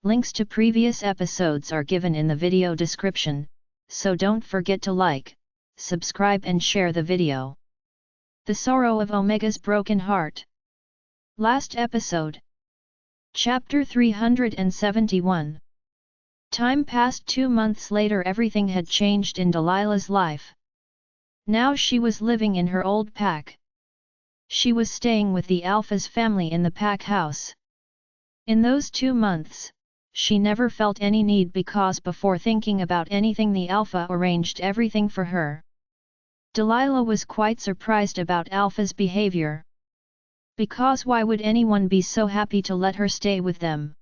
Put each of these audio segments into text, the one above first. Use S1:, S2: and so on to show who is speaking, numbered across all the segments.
S1: Links to previous episodes are given in the video description, so don't forget to like, subscribe and share the video. The sorrow of Omega's broken heart. Last episode. Chapter 371. Time passed. 2 months later, everything had changed in Delilah's life. Now she was living in her old pack. She was staying with the Alpha's family in the pack house. In those 2 months, she never felt any need because before thinking about anything the Alpha arranged everything for her. Delilah was quite surprised about Alpha's behavior. Because why would anyone be so happy to let her stay with them?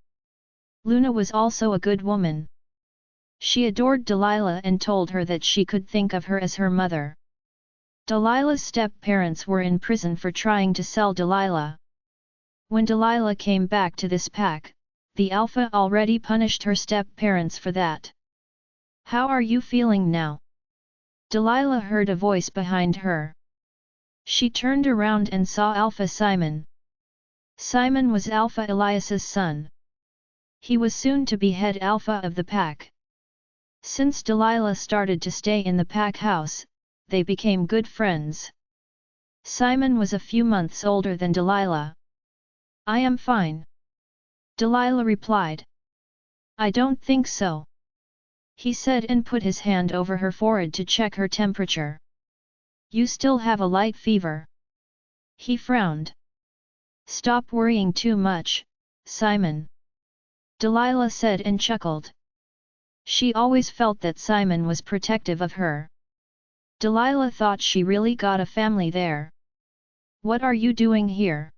S1: Luna was also a good woman. She adored Delilah and told her that she could think of her as her mother. Delilah's step-parents were in prison for trying to sell Delilah. When Delilah came back to this pack, the Alpha already punished her step-parents for that. "How are you feeling now?" Delilah heard a voice behind her. She turned around and saw Alpha Simon. Simon was Alpha Elias's son. He was soon to be head Alpha of the pack. Since Delilah started to stay in the pack house, they became good friends. Simon was a few months older than Delilah. "I am fine," Delilah replied. "I don't think so," he said and put his hand over her forehead to check her temperature. "You still have a light fever." He frowned. "Stop worrying too much, Simon," Delilah said and chuckled. She always felt that Simon was protective of her. Delilah thought she really got a family there. "What are you doing here?"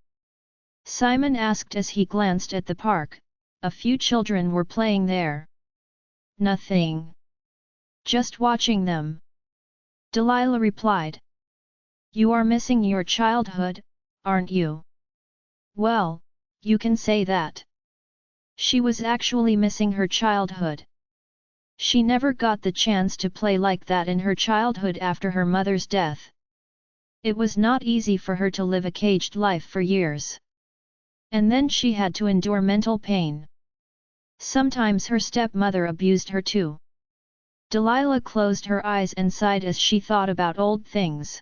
S1: Simon asked as he glanced at the park. A few children were playing there. "Nothing. Just watching them," Delilah replied. "You are missing your childhood, aren't you?" "Well, you can say that." She was actually missing her childhood. She never got the chance to play like that in her childhood after her mother's death. It was not easy for her to live a caged life for years. And then she had to endure mental pain. Sometimes her stepmother abused her too. Delilah closed her eyes and sighed as she thought about old things.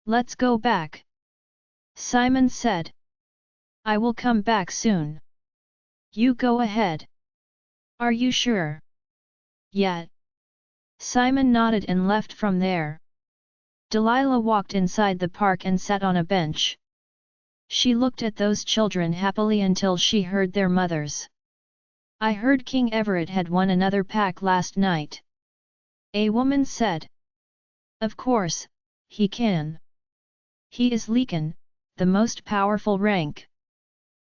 S1: "Let's go back," Simon said. "I will come back soon." "You go ahead." "Are you sure?" "Yeah." Simon nodded and left from there. Delilah walked inside the park and sat on a bench. She looked at those children happily until she heard their mothers. "I heard King Everett had won another pack last night," a woman said. "Of course, he can. He is Lekan, the most powerful rank.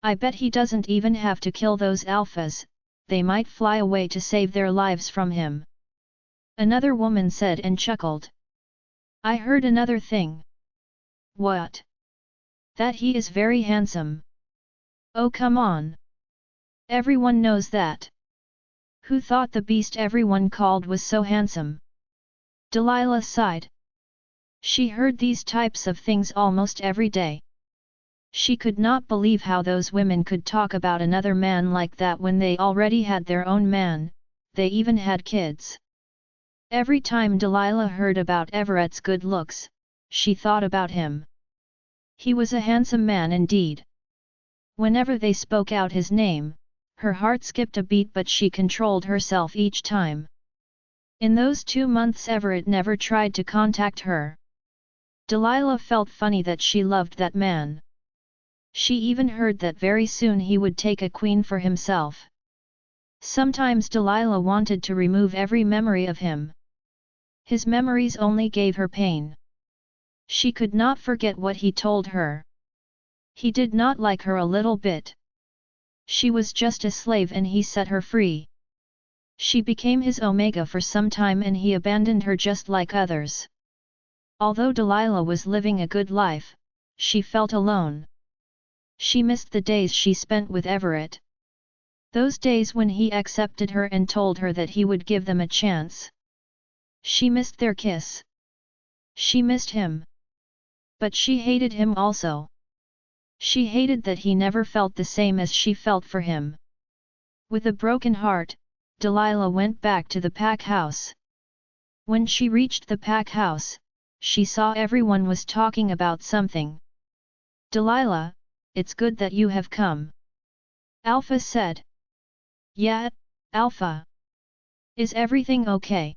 S1: I bet he doesn't even have to kill those alphas, they might fly away to save their lives from him," another woman said and chuckled. "I heard another thing." "What?" "That he is very handsome." "Oh come on. Everyone knows that. Who thought the beast everyone called was so handsome?" Delilah sighed. She heard these types of things almost every day. She could not believe how those women could talk about another man like that when they already had their own man, they even had kids. Every time Delilah heard about Everett's good looks, she thought about him. He was a handsome man indeed. Whenever they spoke out his name, her heart skipped a beat, but she controlled herself each time. In those 2 months Everett never tried to contact her. Delilah felt funny that she loved that man. She even heard that very soon he would take a queen for himself. Sometimes Delilah wanted to remove every memory of him. His memories only gave her pain. She could not forget what he told her. He did not like her a little bit. She was just a slave and he set her free. She became his Omega for some time and he abandoned her just like others. Although Delilah was living a good life, she felt alone. She missed the days she spent with Everett. Those days when he accepted her and told her that he would give them a chance. She missed their kiss. She missed him. But she hated him also. She hated that he never felt the same as she felt for him. With a broken heart, Delilah went back to the pack house. When she reached the pack house, she saw everyone was talking about something. Delilah, it's good that you have come. Alpha said. Yeah, Alpha. Is everything okay?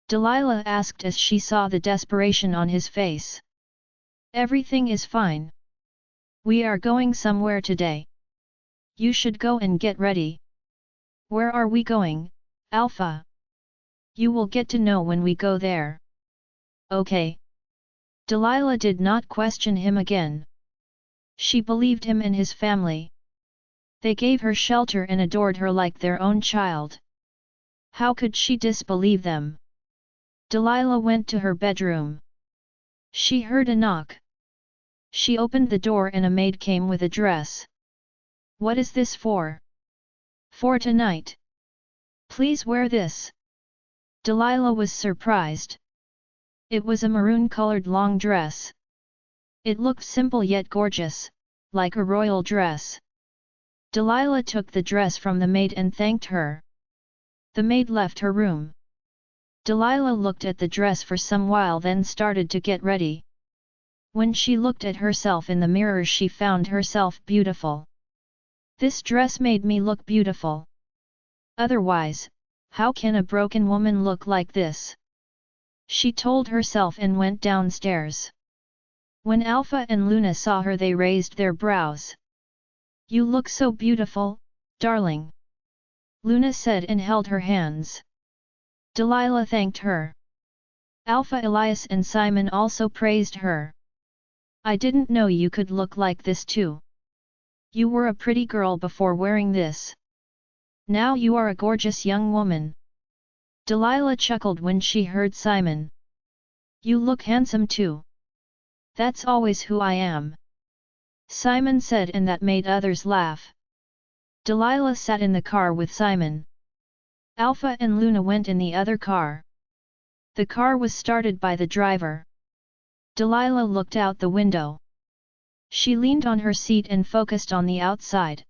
S1: Delilah asked as she saw the desperation on his face. Everything is fine. We are going somewhere today. You should go and get ready. Where are we going, Alpha? You will get to know when we go there. Okay. Delilah did not question him again. She believed him and his family. They gave her shelter and adored her like their own child. How could she disbelieve them? Delilah went to her bedroom. She heard a knock. She opened the door and a maid came with a dress. What is this for? For tonight. Please wear this. Delilah was surprised. It was a maroon-colored long dress. It looked simple yet gorgeous, like a royal dress. Delilah took the dress from the maid and thanked her. The maid left her room. Delilah looked at the dress for some while, then started to get ready. When she looked at herself in the mirror, she found herself beautiful. This dress made me look beautiful. Otherwise, how can a broken woman look like this? She told herself and went downstairs. When Alpha and Luna saw her, they raised their brows. You look so beautiful, darling. Luna said and held her hands. Delilah thanked her. Alpha, Elias and Simon also praised her. I didn't know you could look like this too. You were a pretty girl before wearing this. Now you are a gorgeous young woman. Delilah chuckled when she heard Simon. You look handsome too. That's always who I am. Simon said, and that made others laugh. Delilah sat in the car with Simon. Alpha and Luna went in the other car. The car was started by the driver. Delilah looked out the window. She leaned on her seat and focused on the outside.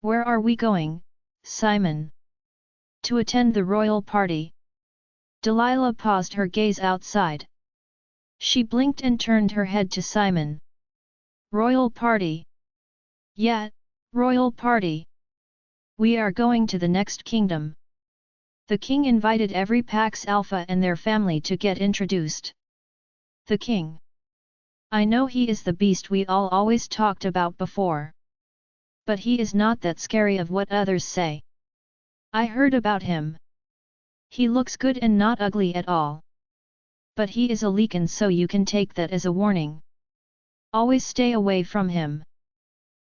S1: Where are we going, Simon? To attend the royal party. Delilah paused her gaze outside. She blinked and turned her head to Simon. Royal party? Yeah, royal party. We are going to the next kingdom. The king invited every Pax Alpha and their family to get introduced. The king. I know he is the beast we all always talked about before. But he is not that scary of what others say. I heard about him. He looks good and not ugly at all. But he is a leakin, so you can take that as a warning. Always stay away from him.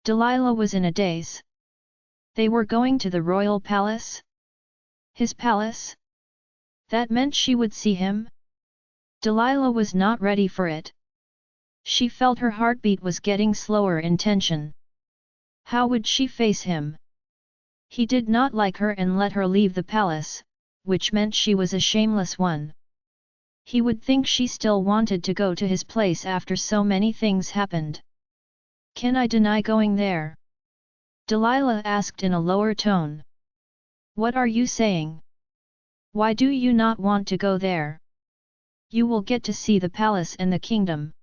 S1: Delilah was in a daze. They were going to the royal palace? His palace? That meant she would see him? Delilah was not ready for it. She felt her heartbeat was getting slower in tension. How would she face him? He did not like her and let her leave the palace, which meant she was a shameless one. He would think she still wanted to go to his place after so many things happened. Can I deny going there? Delilah asked in a lower tone. What are you saying? Why do you not want to go there? You will get to see the palace and the kingdom.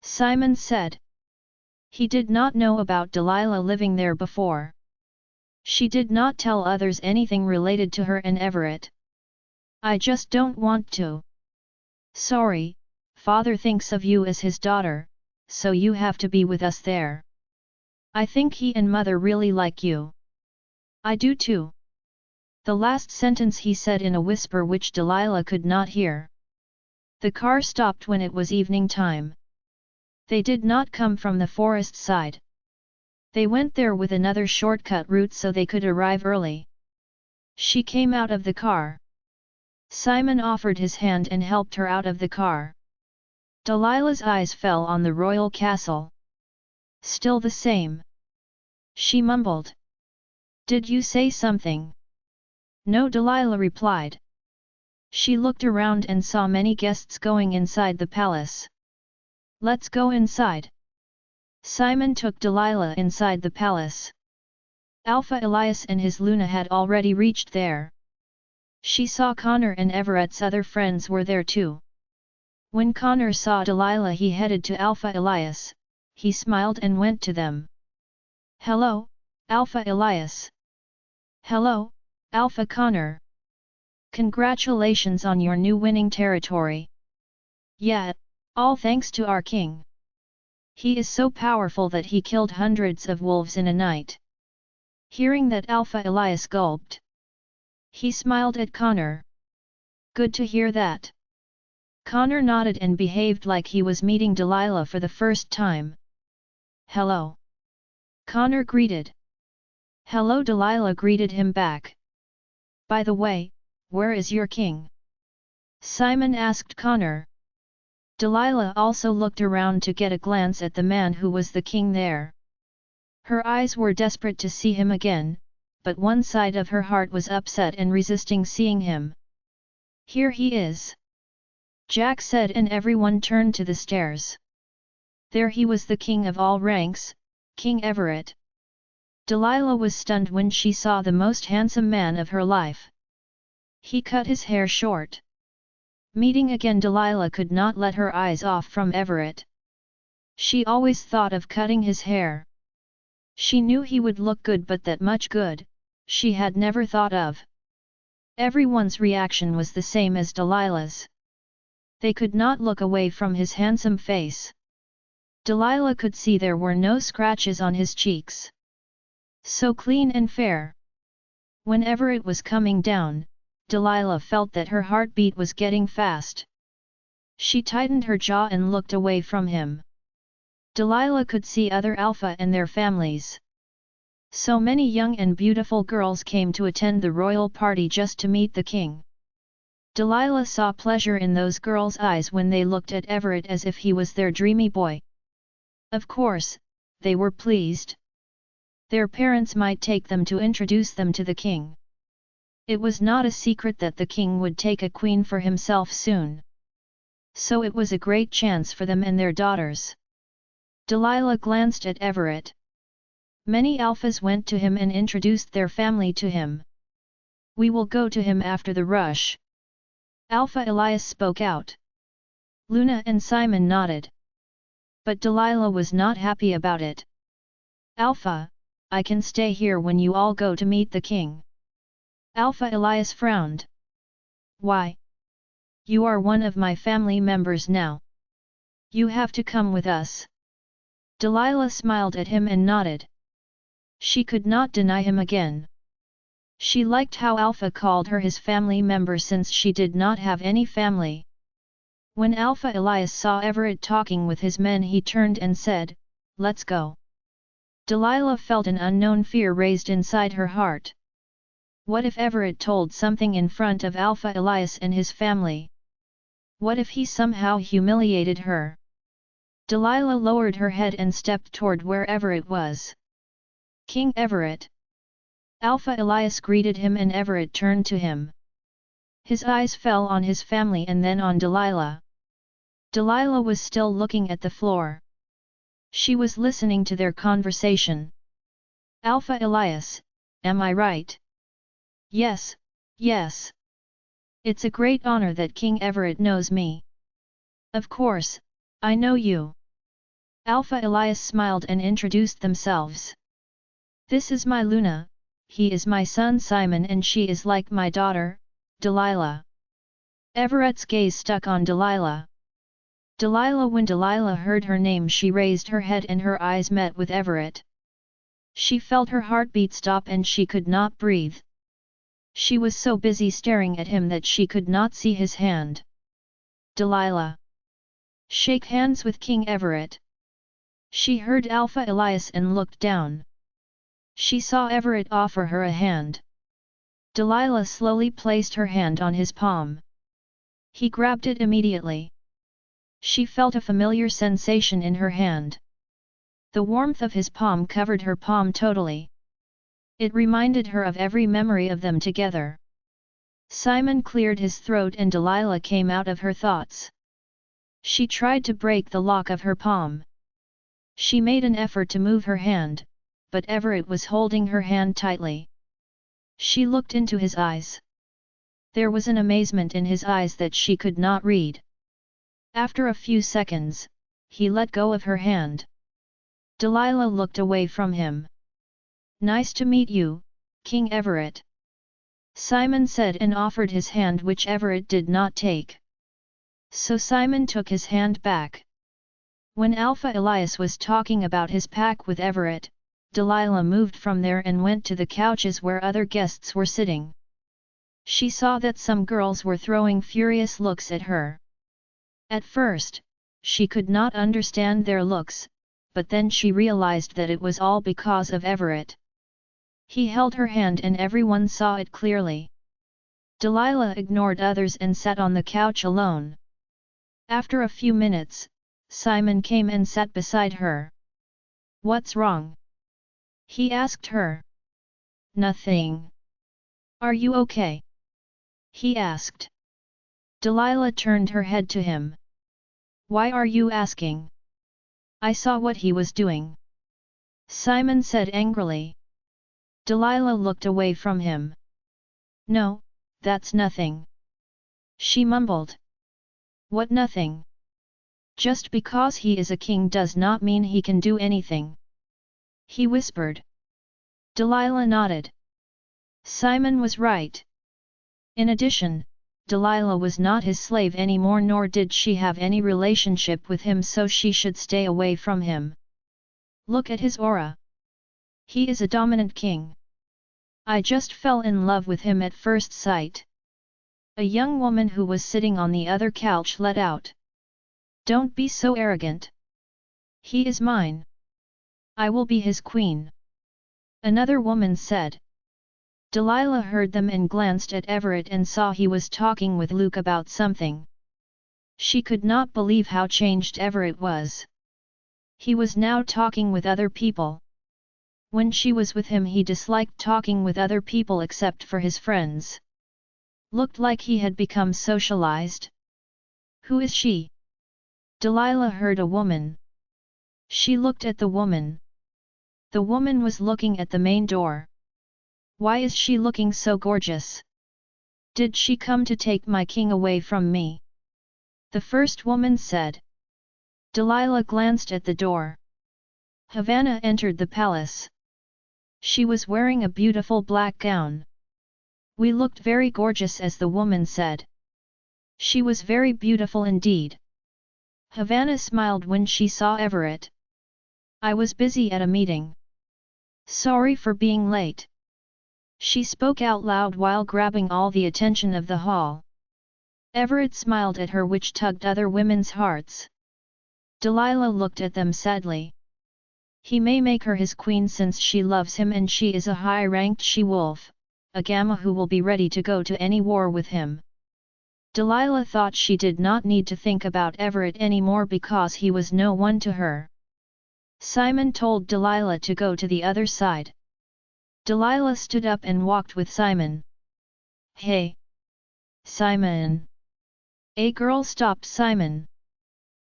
S1: Simon said. He did not know about Delilah living there before. She did not tell others anything related to her and Everett. I just don't want to. Sorry, father thinks of you as his daughter, so you have to be with us there. I think he and mother really like you. I do too. The last sentence he said in a whisper which Delilah could not hear. The car stopped when it was evening time. They did not come from the forest side. They went there with another shortcut route so they could arrive early. She came out of the car. Simon offered his hand and helped her out of the car. Delilah's eyes fell on the royal castle. Still the same. She mumbled. Did you say something? No, Delilah replied. She looked around and saw many guests going inside the palace. Let's go inside. Simon took Delilah inside the palace. Alpha Elias and his Luna had already reached there. She saw Connor and Everett's other friends were there too. When Connor saw Delilah, he headed to Alpha Elias. He smiled and went to them. "Hello, Alpha Elias." "Hello, Alpha Connor. Congratulations on your new winning territory." "Yeah, all thanks to our king. He is so powerful that he killed hundreds of wolves in a night." Hearing that, Alpha Elias gulped. He smiled at Connor. "Good to hear that." Connor nodded and behaved like he was meeting Delilah for the first time. "Hello." Connor greeted. "Hello." Delilah greeted him back. "By the way, where is your king?" Simon asked Connor. Delilah also looked around to get a glance at the man who was the king there. Her eyes were desperate to see him again, but one side of her heart was upset and resisting seeing him. "Here he is," Jack said, and everyone turned to the stairs. There he was, the king of all ranks, King Everett. Delilah was stunned when she saw the most handsome man of her life. He cut his hair short. Meeting again, Delilah could not let her eyes off from Everett. She always thought of cutting his hair. She knew he would look good, but that much good, she had never thought of. Everyone's reaction was the same as Delilah's. They could not look away from his handsome face. Delilah could see there were no scratches on his cheeks. So clean and fair. Whenever it was coming down, Delilah felt that her heartbeat was getting fast. She tightened her jaw and looked away from him. Delilah could see other Alpha and their families. So many young and beautiful girls came to attend the royal party just to meet the king. Delilah saw pleasure in those girls' eyes when they looked at Everett as if he was their dreamy boy. Of course, they were pleased. Their parents might take them to introduce them to the king. It was not a secret that the king would take a queen for himself soon. So it was a great chance for them and their daughters. Delilah glanced at Everett. Many Alphas went to him and introduced their family to him. "We will go to him after the rush." Alpha Elias spoke out. Luna and Simon nodded. But Delilah was not happy about it. "Alpha, I can stay here when you all go to meet the king." Alpha Elias frowned. "Why? You are one of my family members now. You have to come with us." Delilah smiled at him and nodded. She could not deny him again. She liked how Alpha called her his family member since she did not have any family. When Alpha Elias saw Everett talking with his men, he turned and said, "Let's go." Delilah felt an unknown fear raised inside her heart. What if Everett told something in front of Alpha Elias and his family? What if he somehow humiliated her? Delilah lowered her head and stepped toward where Everett was. "King Everett." Alpha Elias greeted him and Everett turned to him. His eyes fell on his family and then on Delilah. Delilah was still looking at the floor. She was listening to their conversation. "Alpha Elias, am I right?" "Yes, yes. It's a great honor that King Everett knows me." "Of course, I know you." Alpha Elias smiled and introduced themselves. "This is my Luna, he is my son Simon, and she is like my daughter, Delilah." Everett's gaze stuck on Delilah. When Delilah heard her name, she raised her head and her eyes met with Everett. She felt her heartbeat stop and she could not breathe. She was so busy staring at him that she could not see his hand. "Delilah, shake hands with King Everett." She heard Alpha Elias and looked down. She saw Everett offer her a hand. Delilah slowly placed her hand on his palm. He grabbed it immediately. She felt a familiar sensation in her hand. The warmth of his palm covered her palm totally. It reminded her of every memory of them together. Simon cleared his throat and Delilah came out of her thoughts. She tried to break the lock of her palm. She made an effort to move her hand, but Everett was holding her hand tightly. She looked into his eyes. There was an amazement in his eyes that she could not read. After a few seconds, he let go of her hand. Delilah looked away from him. "Nice to meet you, King Everett," Simon said and offered his hand, which Everett did not take. So Simon took his hand back. When Alpha Elias was talking about his pack with Everett, Delilah moved from there and went to the couches where other guests were sitting. She saw that some girls were throwing furious looks at her. At first, she could not understand their looks, but then she realized that it was all because of Everett. He held her hand and everyone saw it clearly. Delilah ignored others and sat on the couch alone. After a few minutes, Simon came and sat beside her. "What's wrong?" he asked her. "Nothing. Are you okay?" he asked. Delilah turned her head to him. "Why are you asking? I saw what he was doing," Simon said angrily. Delilah looked away from him. "No, that's nothing," she mumbled. "What nothing? Just because he is a king does not mean he can do anything," he whispered. Delilah nodded. Simon was right. In addition, Delilah was not his slave anymore, nor did she have any relationship with him, so she should stay away from him. Look at his aura. He is a dominant king. I just fell in love with him at first sight. A young woman who was sitting on the other couch let out. "Don't be so arrogant. He is mine. I will be his queen," another woman said. Delilah heard them and glanced at Everett and saw he was talking with Luke about something. She could not believe how changed Everett was. He was now talking with other people. When she was with him, he disliked talking with other people except for his friends. Looked like he had become socialized. "Who is she?" Delilah heard a woman. She looked at the woman. The woman was looking at the main door. "Why is she looking so gorgeous? Did she come to take my king away from me?" the first woman said. Delilah glanced at the door. Havana entered the palace. She was wearing a beautiful black gown. "We looked very gorgeous," as the woman said. She was very beautiful indeed. Havana smiled when she saw Everett. "I was busy at a meeting. Sorry for being late," she spoke out loud while grabbing all the attention of the hall. Everett smiled at her, which tugged other women's hearts. Delilah looked at them sadly. He may make her his queen since she loves him, and she is a high-ranked she-wolf, a gamma who will be ready to go to any war with him. Delilah thought she did not need to think about Everett anymore because he was no one to her. Simon told Delilah to go to the other side. Delilah stood up and walked with Simon. "Hey! Simon!" A girl stopped Simon.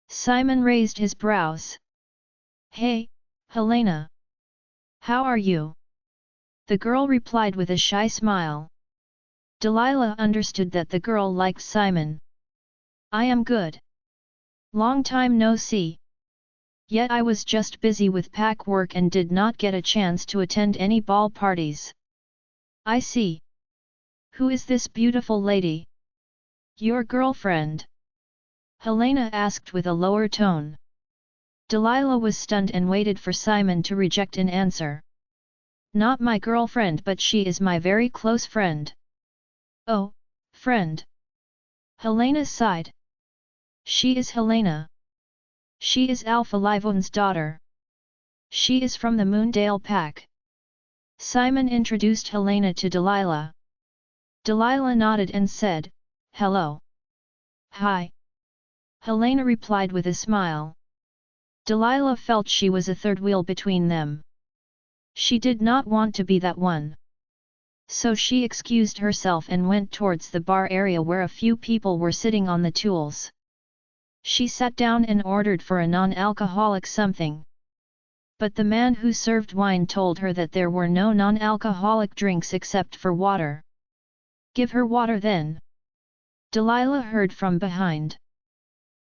S1: Simon raised his brows. "Hey, Helena! How are you?" the girl replied with a shy smile. Delilah understood that the girl liked Simon. "I am good. Long time no see. Yet I was just busy with pack work and did not get a chance to attend any ball parties." "I see. Who is this beautiful lady?" "Your girlfriend?" Helena asked with a lower tone. Delilah was stunned and waited for Simon to reject an answer. "Not my girlfriend, but she is my very close friend." "Oh, friend." Helena sighed. "She is Helena. She is Alpha Livon's daughter. She is from the Moondale Pack." Simon introduced Helena to Delilah. Delilah nodded and said, "Hello." "Hi." Helena replied with a smile. Delilah felt she was a third wheel between them. She did not want to be that one. So she excused herself and went towards the bar area where a few people were sitting on the stools. She sat down and ordered for a non-alcoholic something. But the man who served wine told her that there were no non-alcoholic drinks except for water. Give her water then. Delilah heard from behind.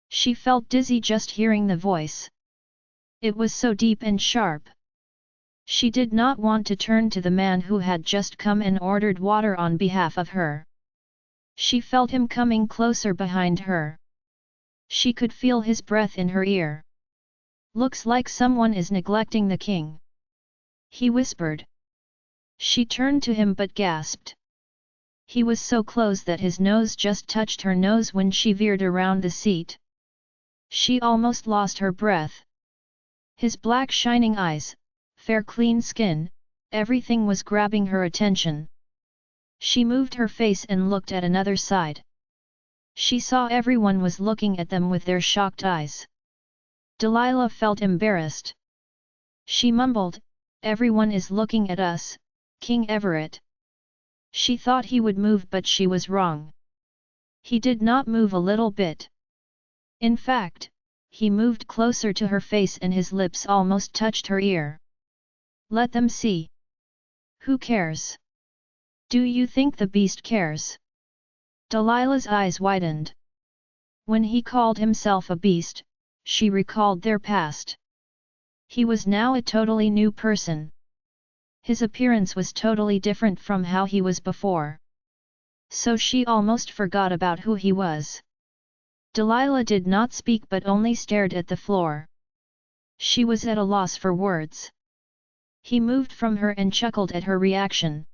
S1: She felt dizzy just hearing the voice. It was so deep and sharp. She did not want to turn to the man who had just come and ordered water on behalf of her. She felt him coming closer behind her. She could feel his breath in her ear. Looks like someone is neglecting the king, he whispered. She turned to him but gasped. He was so close that his nose just touched her nose when she veered around the seat. She almost lost her breath. His black shining eyes, fair clean skin, everything was grabbing her attention. She moved her face and looked at another side. She saw everyone was looking at them with their shocked eyes. Delilah felt embarrassed. She mumbled, "Everyone is looking at us, King Everett." She thought he would move but she was wrong. He did not move a little bit. In fact, he moved closer to her face and his lips almost touched her ear. "Let them see. Who cares? Do you think the beast cares?" Delilah's eyes widened. When he called himself a beast, she recalled their past. He was now a totally new person. His appearance was totally different from how he was before. So she almost forgot about who he was. Delilah did not speak but only stared at the floor. She was at a loss for words. He moved from her and chuckled at her reaction.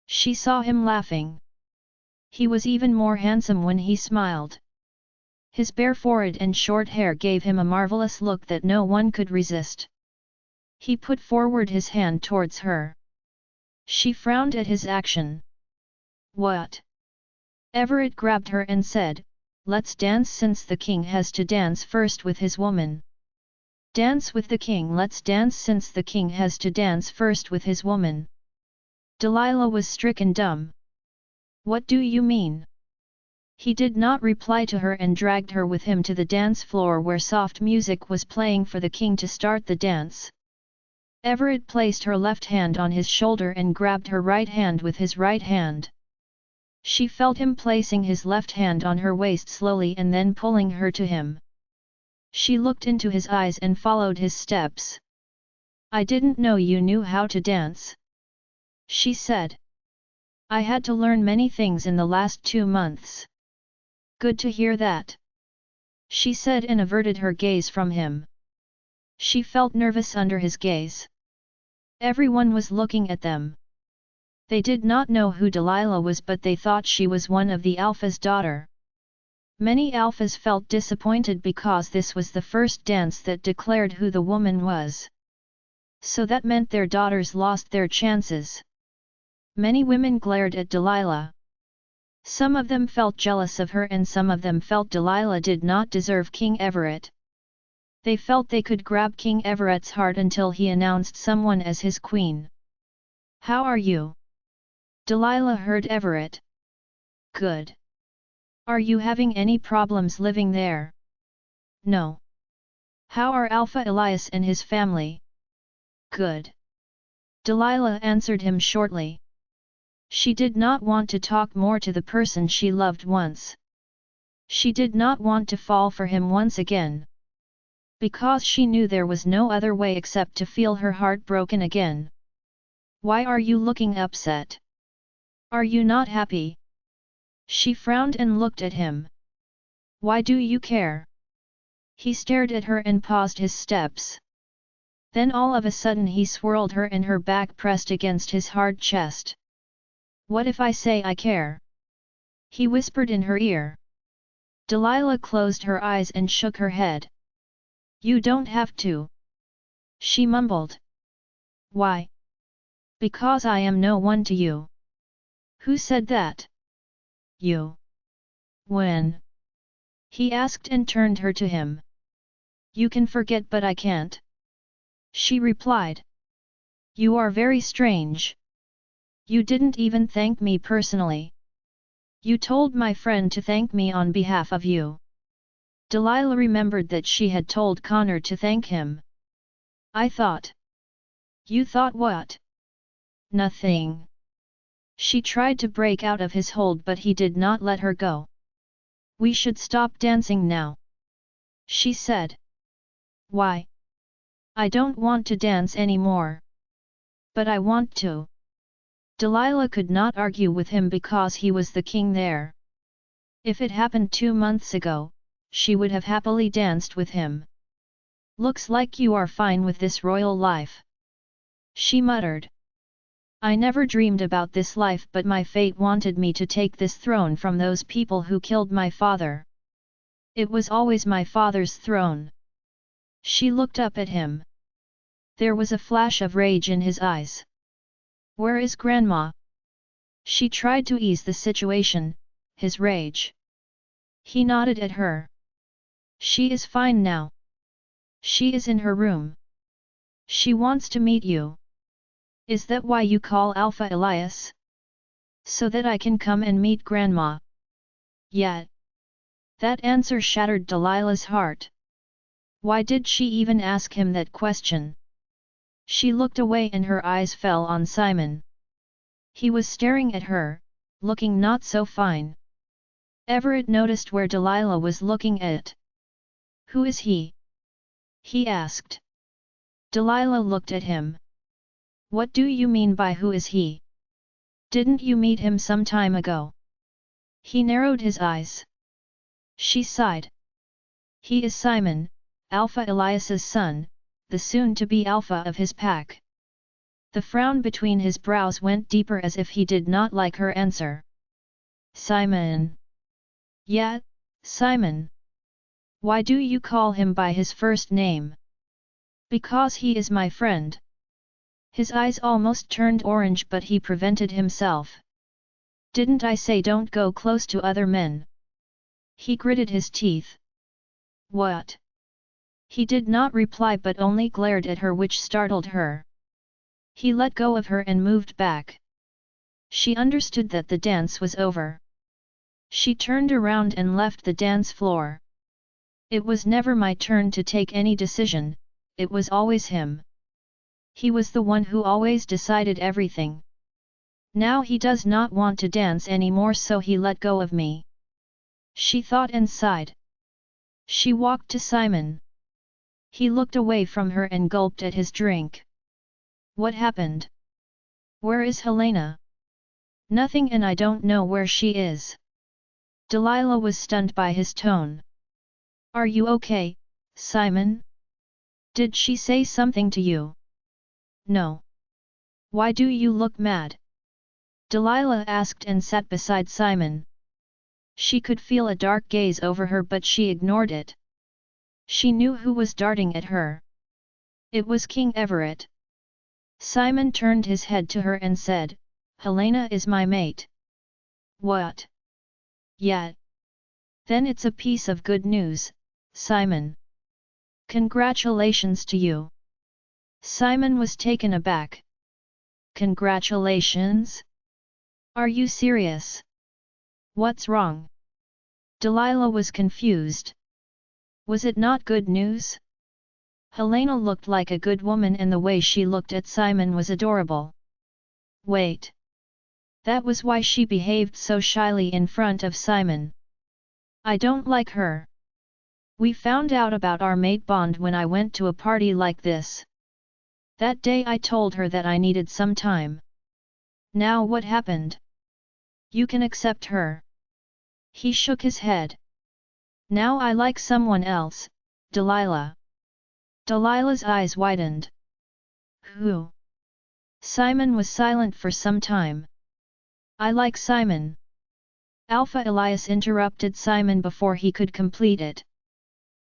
S1: She saw him laughing. He was even more handsome when he smiled. His bare forehead and short hair gave him a marvelous look that no one could resist. He put forward his hand towards her. She frowned at his action. "What?" Everett grabbed her and said, "Let's dance since the king has to dance first with his woman." "Dance with the king, let's dance since the king has to dance first with his woman." Delilah was stricken dumb. "What do you mean?" He did not reply to her and dragged her with him to the dance floor where soft music was playing for the king to start the dance. Everett placed her left hand on his shoulder and grabbed her right hand with his right hand. She felt him placing his left hand on her waist slowly and then pulling her to him. She looked into his eyes and followed his steps. "I didn't know you knew how to dance," she said. "I had to learn many things in the last 2 months." "Good to hear that," she said and averted her gaze from him. She felt nervous under his gaze. Everyone was looking at them. They did not know who Delilah was but they thought she was one of the Alpha's daughter. Many Alphas felt disappointed because this was the first dance that declared who the woman was. So that meant their daughters lost their chances. Many women glared at Delilah. Some of them felt jealous of her and some of them felt Delilah did not deserve King Everett. They felt they could grab King Everett's heart until he announced someone as his queen. "How are you?" Delilah heard Everett. "Good. Are you having any problems living there?" "No." "How are Alpha Elias and his family?" "Good." Delilah answered him shortly. She did not want to talk more to the person she loved once. She did not want to fall for him once again. Because she knew there was no other way except to feel her heart broken again. "Why are you looking upset? Are you not happy?" She frowned and looked at him. "Why do you care?" He stared at her and paused his steps. Then all of a sudden he swirled her and her back pressed against his hard chest. "What if I say I care?" he whispered in her ear. Delilah closed her eyes and shook her head. "You don't have to," she mumbled. "Why?" "Because I am no one to you." "Who said that?" "You." "When?" he asked and turned her to him. "You can forget but I can't," she replied. "You are very strange. You didn't even thank me personally. You told my friend to thank me on behalf of you." Delilah remembered that she had told Connor to thank him. I thought. You thought what? Nothing. She tried to break out of his hold but he did not let her go. We should stop dancing now, she said. Why? I don't want to dance anymore. But I want to. Delilah could not argue with him because he was the king there. If it happened 2 months ago, she would have happily danced with him. Looks like you are fine with this royal life, she muttered. I never dreamed about this life, but my fate wanted me to take this throne from those people who killed my father. It was always my father's throne. She looked up at him. There was a flash of rage in his eyes. Where is Grandma? She tried to ease the situation, his rage. He nodded at her. She is fine now. She is in her room. She wants to meet you. Is that why you call Alpha Elias? So that I can come and meet Grandma? Yet. That answer shattered Delilah's heart. Why did she even ask him that question? She looked away and her eyes fell on Simon. He was staring at her, looking not so fine. Everett noticed where Delilah was looking at. Who is he? He asked. Delilah looked at him. What do you mean by who is he? Didn't you meet him some time ago? He narrowed his eyes. She sighed. He is Simon, Alpha Elias's son, the soon-to-be alpha of his pack. The frown between his brows went deeper as if he did not like her answer. Simon. Yeah, Simon. Why do you call him by his first name? Because he is my friend. His eyes almost turned orange but he prevented himself. Didn't I say don't go close to other men? He gritted his teeth. What? He did not reply but only glared at her, which startled her. He let go of her and moved back. She understood that the dance was over. She turned around and left the dance floor. It was never my turn to take any decision, it was always him. He was the one who always decided everything. Now he does not want to dance anymore, so he let go of me. She thought and sighed. She walked to Simon. He looked away from her and gulped at his drink. What happened? Where is Helena? Nothing, and I don't know where she is. Delilah was stunned by his tone. Are you okay, Simon? Did she say something to you? No. Why do you look mad? Delilah asked and sat beside Simon. She could feel a dark gaze over her but she ignored it. She knew who was darting at her. It was King Everett. Simon turned his head to her and said, Helena is my mate. What? Yeah. Then it's a piece of good news, Simon. Congratulations to you. Simon was taken aback. Congratulations? Are you serious? What's wrong? Delilah was confused. Was it not good news? Helena looked like a good woman and the way she looked at Simon was adorable. Wait. That was why she behaved so shyly in front of Simon. I don't like her. We found out about our mate bond when I went to a party like this. That day I told her that I needed some time. Now what happened? You can accept her. He shook his head. Now I like someone else, Delilah. Delilah's eyes widened. Who? Simon was silent for some time. I like Simon. Alpha Elias interrupted Simon before he could complete it.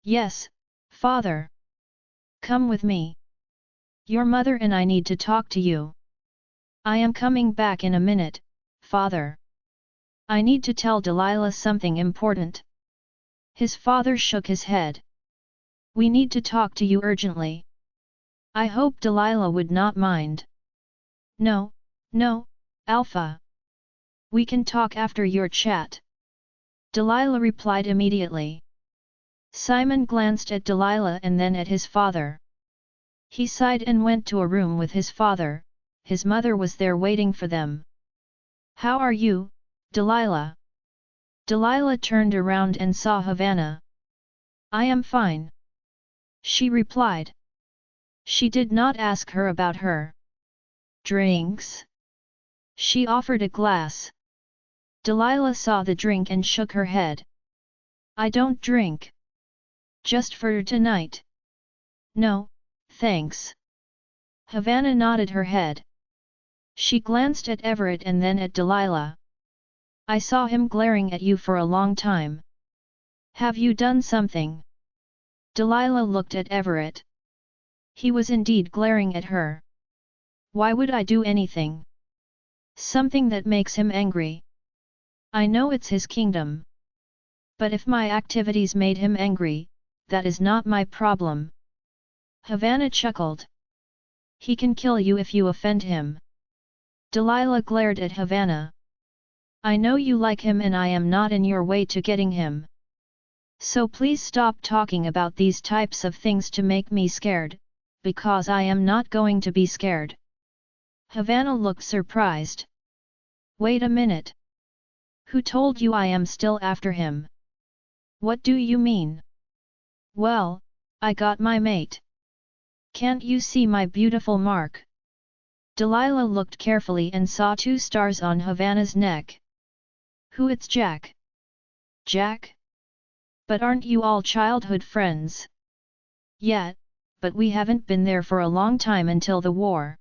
S1: Yes, father. Come with me. Your mother and I need to talk to you. I am coming back in a minute, father. I need to tell Delilah something important. His father shook his head. We need to talk to you urgently. I hope Delilah would not mind. No, no, Alpha. We can talk after your chat. Delilah replied immediately. Simon glanced at Delilah and then at his father. He sighed and went to a room with his father. His mother was there waiting for them. "How are you, Delilah?" Delilah turned around and saw Havana. "I am fine," she replied. She did not ask her about her drinks. She offered a glass. Delilah saw the drink and shook her head. "I don't drink. Just for tonight." "No, thanks." Havana nodded her head. She glanced at Everett and then at Delilah. "I saw him glaring at you for a long time. Have you done something?" Delilah looked at Everett. He was indeed glaring at her. "Why would I do anything? Something that makes him angry? I know it's his kingdom. But if my activities made him angry, that is not my problem." Havana chuckled. "He can kill you if you offend him." Delilah glared at Havana. "I know you like him and I am not in your way to getting him. So please stop talking about these types of things to make me scared, because I am not going to be scared." Havana looked surprised. "Wait a minute. Who told you I am still after him? What do you mean?" "Well, I got my mate. Can't you see my beautiful mark?" Delilah looked carefully and saw 2 stars on Havana's neck. "Who, it's Jack?" "Jack? But aren't you all childhood friends?" "Yeah, but we haven't been there for a long time until the war.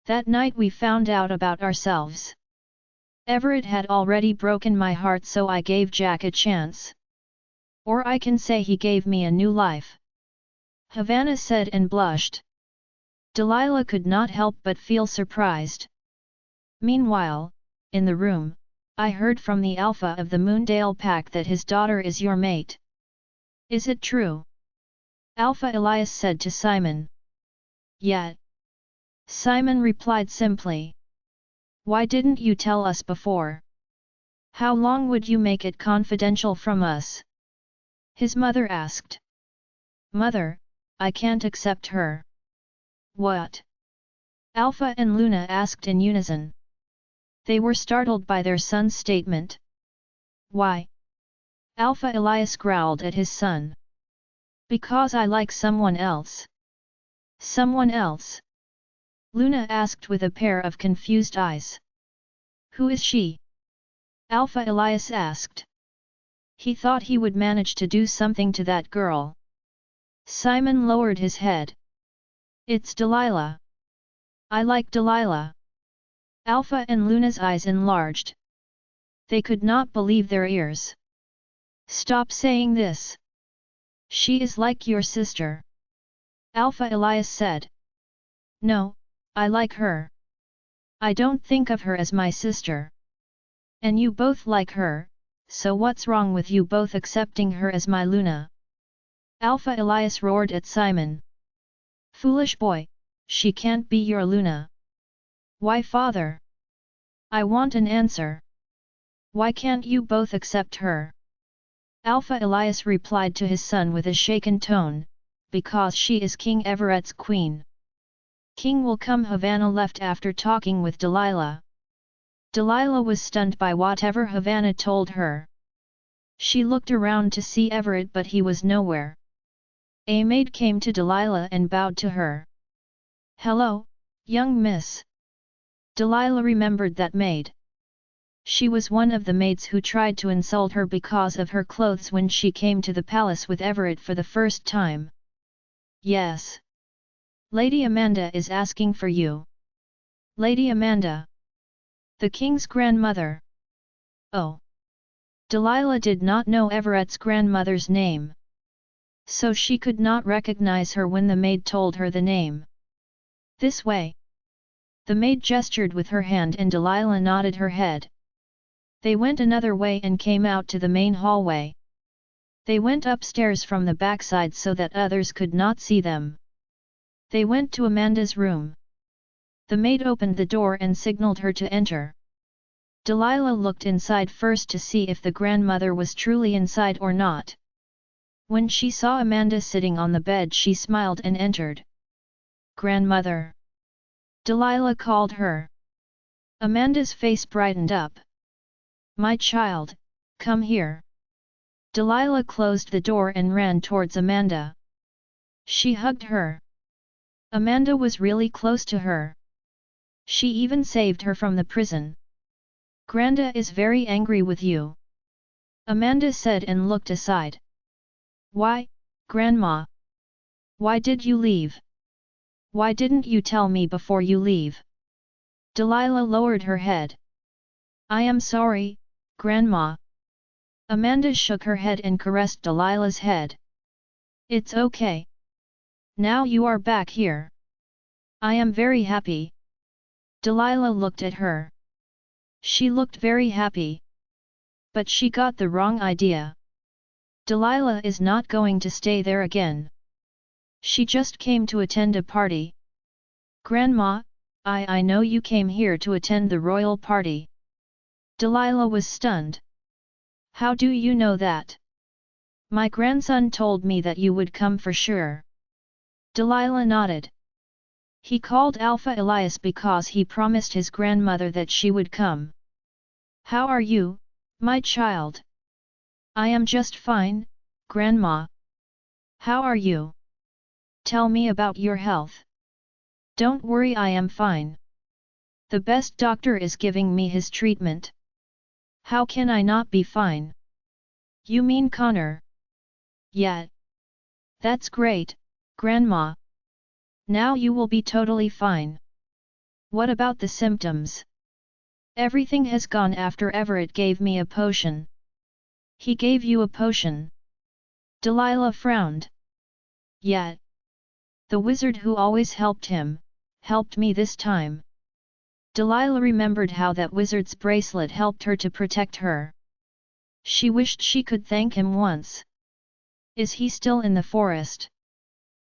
S1: That night we found out about ourselves. Everett had already broken my heart, so I gave Jack a chance. Or I can say he gave me a new life." Havana said and blushed. Delilah could not help but feel surprised. "Meanwhile, in the room, I heard from the Alpha of the Moondale Pack that his daughter is your mate. Is it true?" Alpha Elias said to Simon. "Yeah." Simon replied simply. "Why didn't you tell us before? How long would you make it confidential from us?" his mother asked. "Mother, I can't accept her." "What?" Alpha and Luna asked in unison. They were startled by their son's statement. "Why?" Alpha Elias growled at his son. "Because I like someone else." "Someone else?" Luna asked with a pair of confused eyes. "Who is she?" Alpha Elias asked. He thought he would manage to do something to that girl. Simon lowered his head. "It's Delilah. I like Delilah." Alpha and Luna's eyes enlarged. They could not believe their ears. "Stop saying this. She is like your sister." Alpha Elias said. "No, I like her. I don't think of her as my sister. And you both like her, so what's wrong with you both accepting her as my Luna?" Alpha Elias roared at Simon. "Foolish boy, she can't be your Luna." "Why, father? I want an answer. Why can't you both accept her?" Alpha Elias replied to his son with a shaken tone, "Because she is King Everett's queen." "King will come." Havana left after talking with Delilah. Delilah was stunned by whatever Havana told her. She looked around to see Everett, but he was nowhere. A maid came to Delilah and bowed to her. "Hello, young miss." Delilah remembered that maid. She was one of the maids who tried to insult her because of her clothes when she came to the palace with Everett for the first time. "Yes. Lady Amanda is asking for you." "Lady Amanda? The king's grandmother?" "Oh." Delilah did not know Everett's grandmother's name, so she could not recognize her when the maid told her the name. "This way." The maid gestured with her hand and Delilah nodded her head. They went another way and came out to the main hallway. They went upstairs from the backside so that others could not see them. They went to Amanda's room. The maid opened the door and signaled her to enter. Delilah looked inside first to see if the grandmother was truly inside or not. When she saw Amanda sitting on the bed, she smiled and entered. Grandmother! Delilah called her. Amanda's face brightened up. My child, come here. Delilah closed the door and ran towards Amanda. She hugged her. Amanda was really close to her. She even saved her from the prison. Granda is very angry with you. Amanda said and looked aside. Why, Grandma? Why did you leave? Why didn't you tell me before you leave? Delilah lowered her head. I am sorry, Grandma. Amanda shook her head and caressed Delilah's head. It's okay. Now you are back here. I am very happy. Delilah looked at her. She looked very happy. But she got the wrong idea. Delilah is not going to stay there again. She just came to attend a party. Grandma, I know you came here to attend the royal party. Delilah was stunned. How do you know that? My grandson told me that you would come for sure. Delilah nodded. He called Alpha Elias because he promised his grandmother that she would come. How are you, my child? I am just fine, Grandma. How are you? Tell me about your health. Don't worry, I am fine. The best doctor is giving me his treatment. How can I not be fine? You mean Connor? Yeah. That's great, Grandma. Now you will be totally fine. What about the symptoms? Everything has gone after Everett gave me a potion. He gave you a potion? Delilah frowned. Yeah. The wizard who always helped him, helped me this time. Delilah remembered how that wizard's bracelet helped her to protect her. She wished she could thank him once. Is he still in the forest?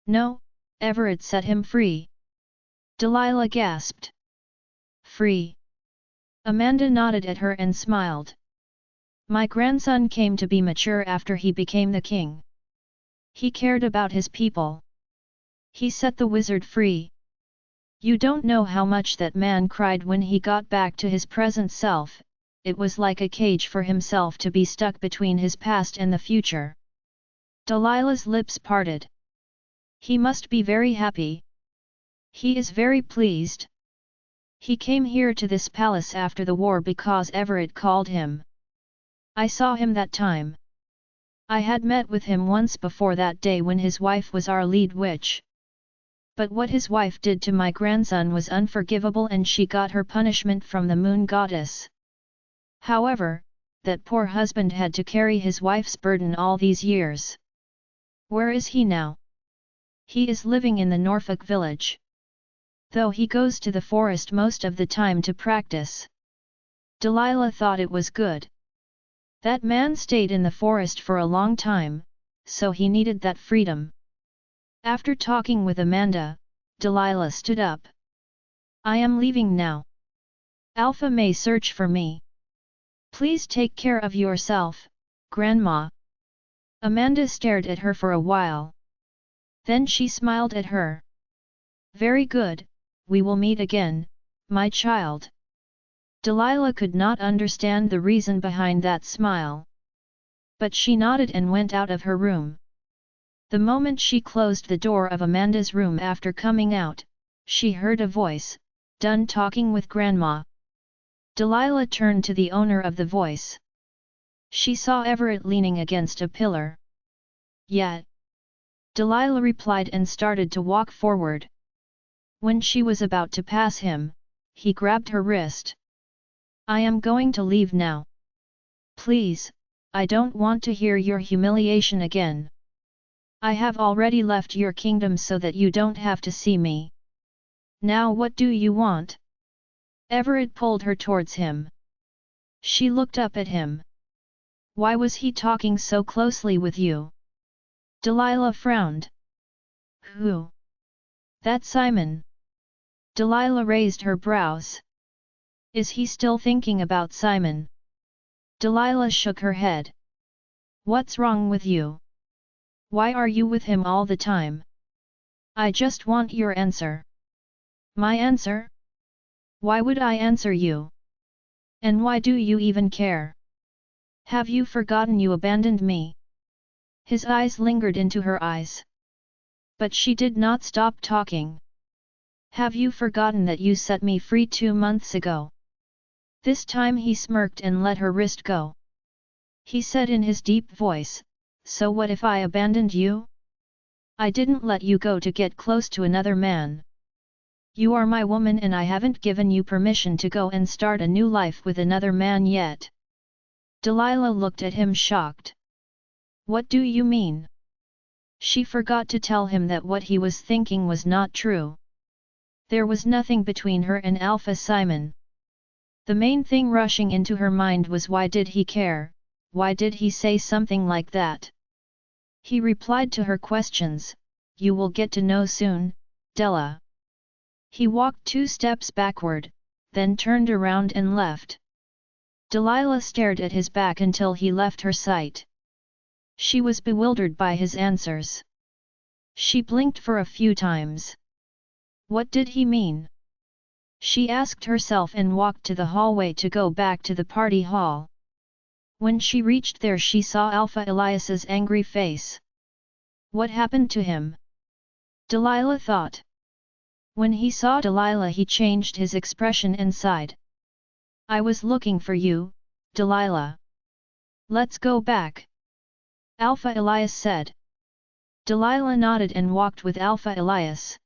S1: No, Everett set him free. Delilah gasped. Free? Amanda nodded at her and smiled. My grandson came to be mature after he became the king. He cared about his people. He set the wizard free. You don't know how much that man cried when he got back to his present self. It was like a cage for himself to be stuck between his past and the future. Delilah's lips parted. He must be very happy. He is very pleased. He came here to this palace after the war because Everett called him. I saw him that time. I had met with him once before that day when his wife was our lead witch. But what his wife did to my grandson was unforgivable, and she got her punishment from the moon goddess. However, that poor husband had to carry his wife's burden all these years. Where is he now? He is living in the Norfolk village. Though he goes to the forest most of the time to practice. Delilah thought it was good. That man stayed in the forest for a long time, so he needed that freedom. After talking with Amanda, Delilah stood up. I am leaving now. Alpha may search for me. Please take care of yourself, Grandma. Amanda stared at her for a while. Then she smiled at her. Very good, we will meet again, my child. Delilah could not understand the reason behind that smile. But she nodded and went out of her room. The moment she closed the door of Amanda's room after coming out, she heard a voice, done talking with Grandma. Delilah turned to the owner of the voice. She saw Everett leaning against a pillar. Yeah. Delilah replied and started to walk forward. When she was about to pass him, he grabbed her wrist. I am going to leave now. Please, I don't want to hear your humiliation again. I have already left your kingdom so that you don't have to see me. Now what do you want? Everett pulled her towards him. She looked up at him. Why was he talking so closely with you? Delilah frowned. Who? That's Simon. Delilah raised her brows. Is he still thinking about Simon? Delilah shook her head. What's wrong with you? Why are you with him all the time? I just want your answer. My answer? Why would I answer you? And why do you even care? Have you forgotten you abandoned me? His eyes lingered into her eyes. But she did not stop talking. Have you forgotten that you set me free 2 months ago? This time he smirked and let her wrist go. He said in his deep voice, so what if I abandoned you? I didn't let you go to get close to another man. You are my woman and I haven't given you permission to go and start a new life with another man yet. Delilah looked at him shocked. What do you mean? She forgot to tell him that what he was thinking was not true. There was nothing between her and Alpha Simon. The main thing rushing into her mind was why did he care, why did he say something like that? He replied to her questions, you will get to know soon, Della. He walked 2 steps backward, then turned around and left. Delilah stared at his back until he left her sight. She was bewildered by his answers. She blinked for a few times. What did he mean? She asked herself and walked to the hallway to go back to the party hall. When she reached there she saw Alpha Elias's angry face. What happened to him? Delilah thought. When he saw Delilah he changed his expression and sighed. I was looking for you, Delilah. Let's go back. Alpha Elias said. Delilah nodded and walked with Alpha Elias.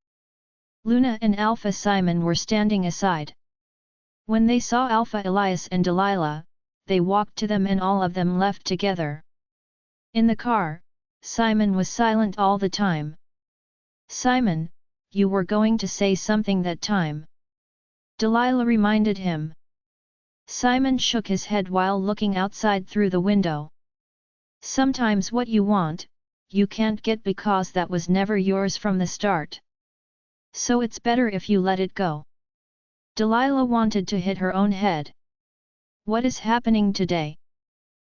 S1: Luna and Alpha Simon were standing aside. When they saw Alpha Elias and Delilah, they walked to them and all of them left together. In the car, Simon was silent all the time. Simon, you were going to say something that time. Delilah reminded him. Simon shook his head while looking outside through the window. Sometimes what you want, you can't get because that was never yours from the start. So it's better if you let it go. Delilah wanted to hit her own head. What is happening today?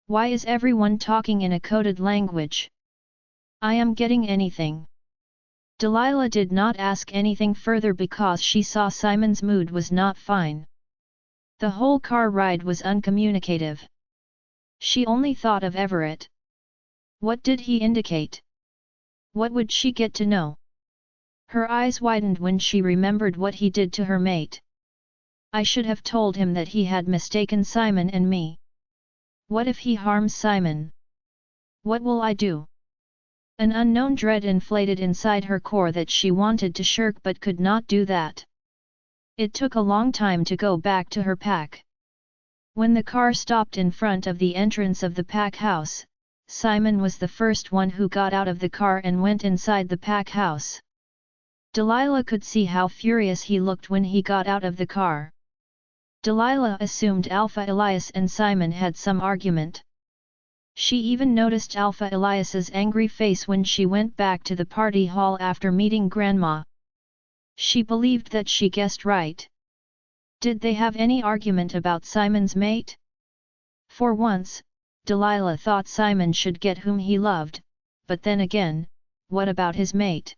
S1: Why is everyone talking in a coded language? I am getting anything. Delilah did not ask anything further because she saw Simon's mood was not fine. The whole car ride was uncommunicative. She only thought of Everett. What did he indicate? What would she get to know? Her eyes widened when she remembered what he did to her mate. I should have told him that he had mistaken Simon and me. What if he harms Simon? What will I do? An unknown dread inflated inside her core that she wanted to shirk but could not do that. It took a long time to go back to her pack. When the car stopped in front of the entrance of the pack house, Simon was the first one who got out of the car and went inside the pack house. Delilah could see how furious he looked when he got out of the car. Delilah assumed Alpha Elias and Simon had some argument. She even noticed Alpha Elias's angry face when she went back to the party hall after meeting Grandma. She believed that she guessed right. Did they have any argument about Simon's mate? For once, Delilah thought Simon should get whom he loved, but then again, what about his mate?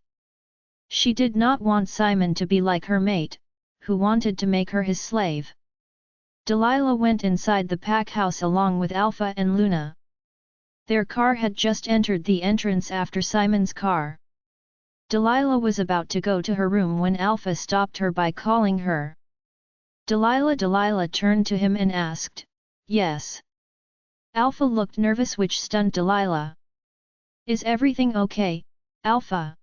S1: She did not want Simon to be like her mate, who wanted to make her his slave. Delilah went inside the pack house along with Alpha and Luna. Their car had just entered the entrance after Simon's car. Delilah was about to go to her room when Alpha stopped her by calling her. Delilah turned to him and asked, "Yes?" Alpha looked nervous, which stunned Delilah. "Is everything okay, Alpha?"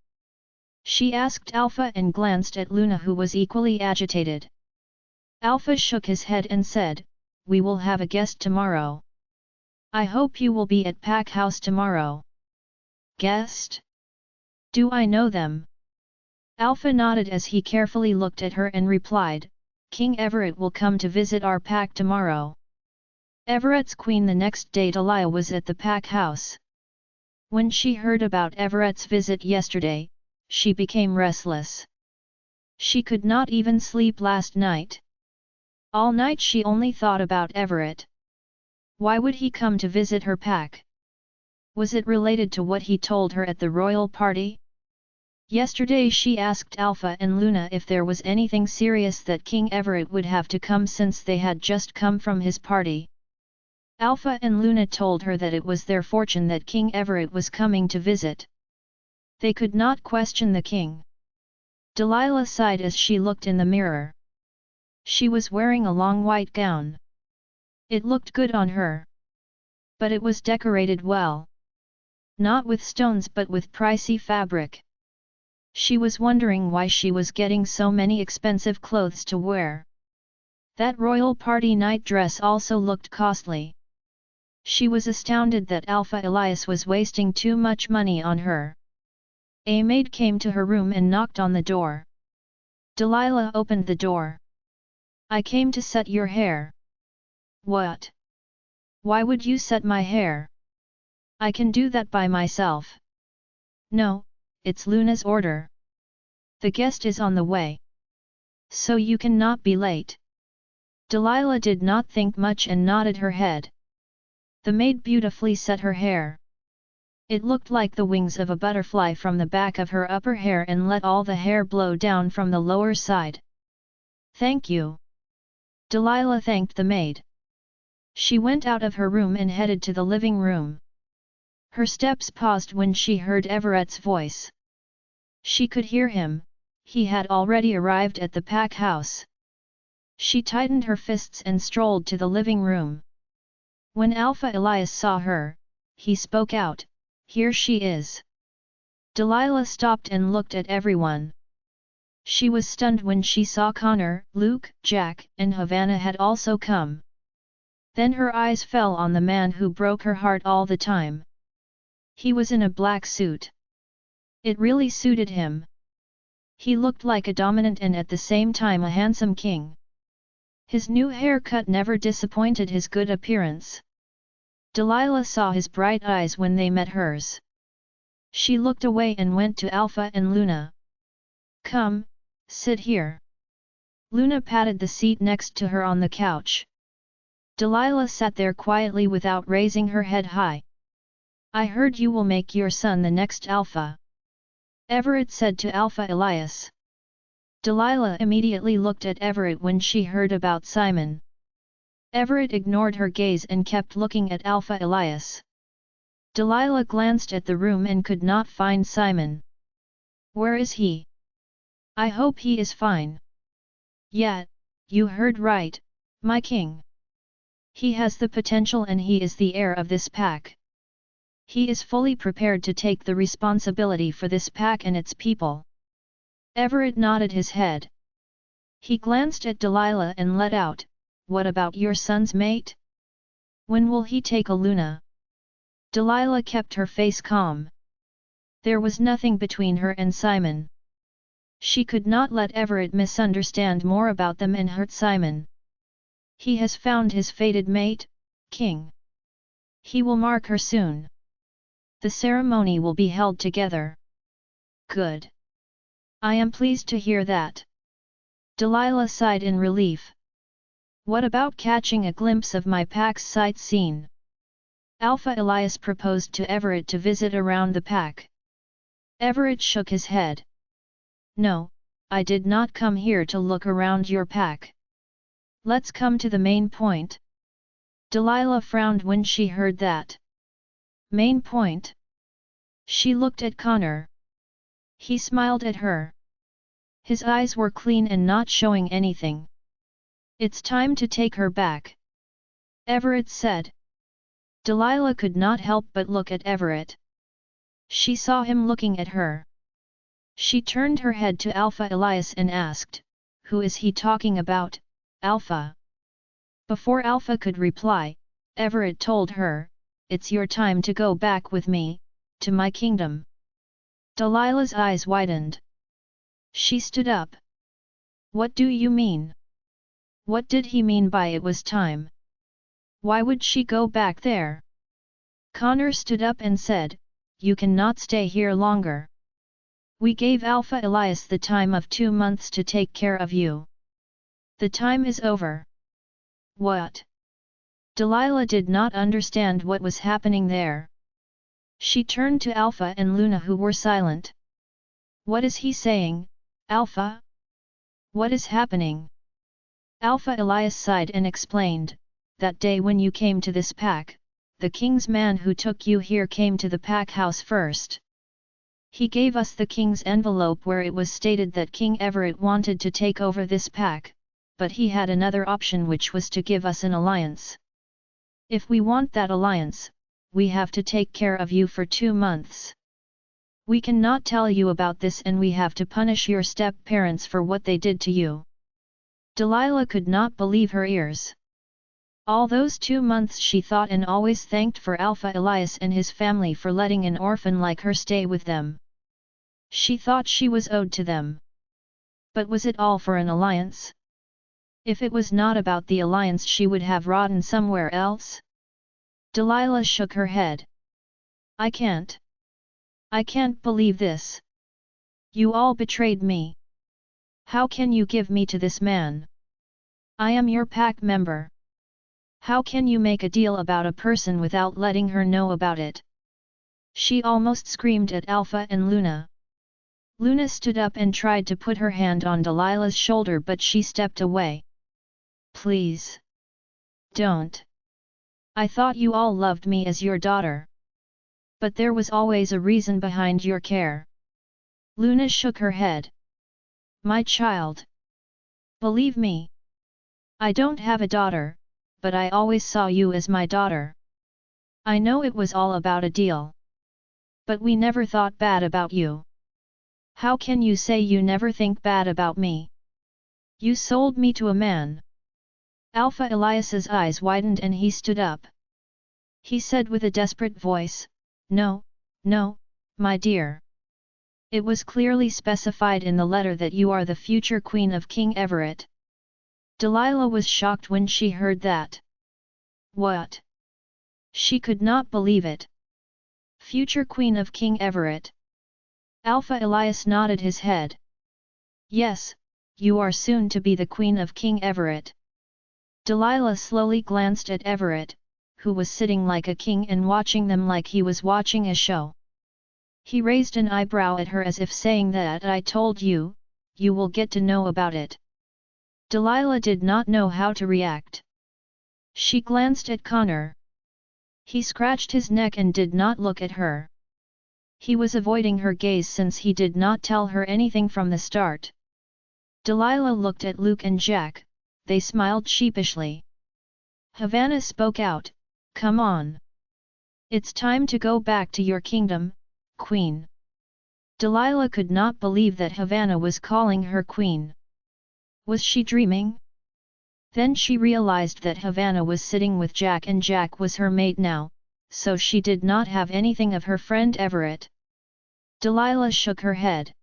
S1: She asked Alpha and glanced at Luna, who was equally agitated. Alpha shook his head and said, "We will have a guest tomorrow. I hope you will be at Pack House tomorrow." "Guest? Do I know them?" Alpha nodded as he carefully looked at her and replied, "King Everett will come to visit our pack tomorrow." Everett's queen. The next day Delilah was at the Pack House. When she heard about Everett's visit yesterday, she became restless. She could not even sleep last night. All night she only thought about Everett. Why would he come to visit her pack? Was it related to what he told her at the royal party? Yesterday she asked Alpha and Luna if there was anything serious that King Everett would have to come since they had just come from his party. Alpha and Luna told her that it was their fortune that King Everett was coming to visit. They could not question the king. Delilah sighed as she looked in the mirror. She was wearing a long white gown. It looked good on her. But it was decorated well. Not with stones but with pricey fabric. She was wondering why she was getting so many expensive clothes to wear. That royal party night dress also looked costly. She was astounded that Alpha Elias was wasting too much money on her. A maid came to her room and knocked on the door. Delilah opened the door. I came to set your hair. What? Why would you set my hair? I can do that by myself. No, it's Luna's order. The guest is on the way. So you cannot be late. Delilah did not think much and nodded her head. The maid beautifully set her hair. It looked like the wings of a butterfly from the back of her upper hair and let all the hair blow down from the lower side. Thank you. Delilah thanked the maid. She went out of her room and headed to the living room. Her steps paused when she heard Everett's voice. She could hear him, he had already arrived at the pack house. She tightened her fists and strolled to the living room. When Alpha Elias saw her, he spoke out, "Here she is." Delilah stopped and looked at everyone. She was stunned when she saw Connor, Luke, Jack, and Havana had also come. Then her eyes fell on the man who broke her heart all the time. He was in a black suit. It really suited him. He looked like a dominant and at the same time a handsome king. His new haircut never disappointed his good appearance. Delilah saw his bright eyes when they met hers. She looked away and went to Alpha and Luna. Come, sit here. Luna patted the seat next to her on the couch. Delilah sat there quietly without raising her head high. I heard you will make your son the next Alpha. Everett said to Alpha Elias. Delilah immediately looked at Everett when she heard about Simon. Everett ignored her gaze and kept looking at Alpha Elias. Delilah glanced at the room and could not find Simon. Where is he? I hope he is fine. Yeah, you heard right, my king. He has the potential and he is the heir of this pack. He is fully prepared to take the responsibility for this pack and its people. Everett nodded his head. He glanced at Delilah and let out, what about your son's mate? When will he take a Luna? Delilah kept her face calm. There was nothing between her and Simon. She could not let Everett misunderstand more about them and hurt Simon. He has found his fated mate, king. He will mark her soon. The ceremony will be held together. Good. I am pleased to hear that. Delilah sighed in relief. What about catching a glimpse of my pack's sight scene? Alpha Elias proposed to Everett to visit around the pack. Everett shook his head. No, I did not come here to look around your pack. Let's come to the main point. Delilah frowned when she heard that. Main point? She looked at Connor. He smiled at her. His eyes were clean and not showing anything. It's time to take her back. Everett said. Delilah could not help but look at Everett. She saw him looking at her. She turned her head to Alpha Elias and asked, who is he talking about, Alpha? Before Alpha could reply, Everett told her, it's your time to go back with me, to my kingdom. Delilah's eyes widened. She stood up. What do you mean? What did he mean by it was time? Why would she go back there? Connor stood up and said, you cannot stay here longer. We gave Alpha Elias the time of 2 months to take care of you. The time is over. What? Delilah did not understand what was happening there. She turned to Alpha and Luna who were silent. What is he saying, Alpha? What is happening? Alpha Elias sighed and explained, that day when you came to this pack, the king's man who took you here came to the pack house first. He gave us the king's envelope where it was stated that King Everett wanted to take over this pack, but he had another option, which was to give us an alliance. If we want that alliance, we have to take care of you for 2 months. We cannot tell you about this, and we have to punish your step-parents for what they did to you. Delilah could not believe her ears. All those 2 months she thought and always thanked for Alpha Elias and his family for letting an orphan like her stay with them. She thought she was owed to them. But was it all for an alliance? If it was not about the alliance, she would have rotten somewhere else. Delilah shook her head. I can't believe this. You all betrayed me. How can you give me to this man? I am your pack member. How can you make a deal about a person without letting her know about it? She almost screamed at Alpha and Luna. Luna stood up and tried to put her hand on Delilah's shoulder, but she stepped away. Please. Don't. I thought you all loved me as your daughter. But there was always a reason behind your care. Luna shook her head. My child. Believe me. I don't have a daughter, but I always saw you as my daughter. I know it was all about a deal. But we never thought bad about you. How can you say you never think bad about me? You sold me to a man. Alpha Elias's eyes widened and he stood up. He said with a desperate voice, No, no, my dear. It was clearly specified in the letter that you are the future queen of King Everett. Delilah was shocked when she heard that. What? She could not believe it. Future queen of King Everett. Alpha Elias nodded his head. Yes, you are soon to be the queen of King Everett. Delilah slowly glanced at Everett, who was sitting like a king and watching them like he was watching a show. He raised an eyebrow at her as if saying that I told you, you will get to know about it. Delilah did not know how to react. She glanced at Connor. He scratched his neck and did not look at her. He was avoiding her gaze since he did not tell her anything from the start. Delilah looked at Luke and Jack, they smiled sheepishly. Havana spoke out, Come on. It's time to go back to your kingdom, Queen. Delilah could not believe that Havana was calling her Queen. Was she dreaming? Then she realized that Havana was sitting with Jack and Jack was her mate now, so she did not have anything of her friend Everett. Delilah shook her head.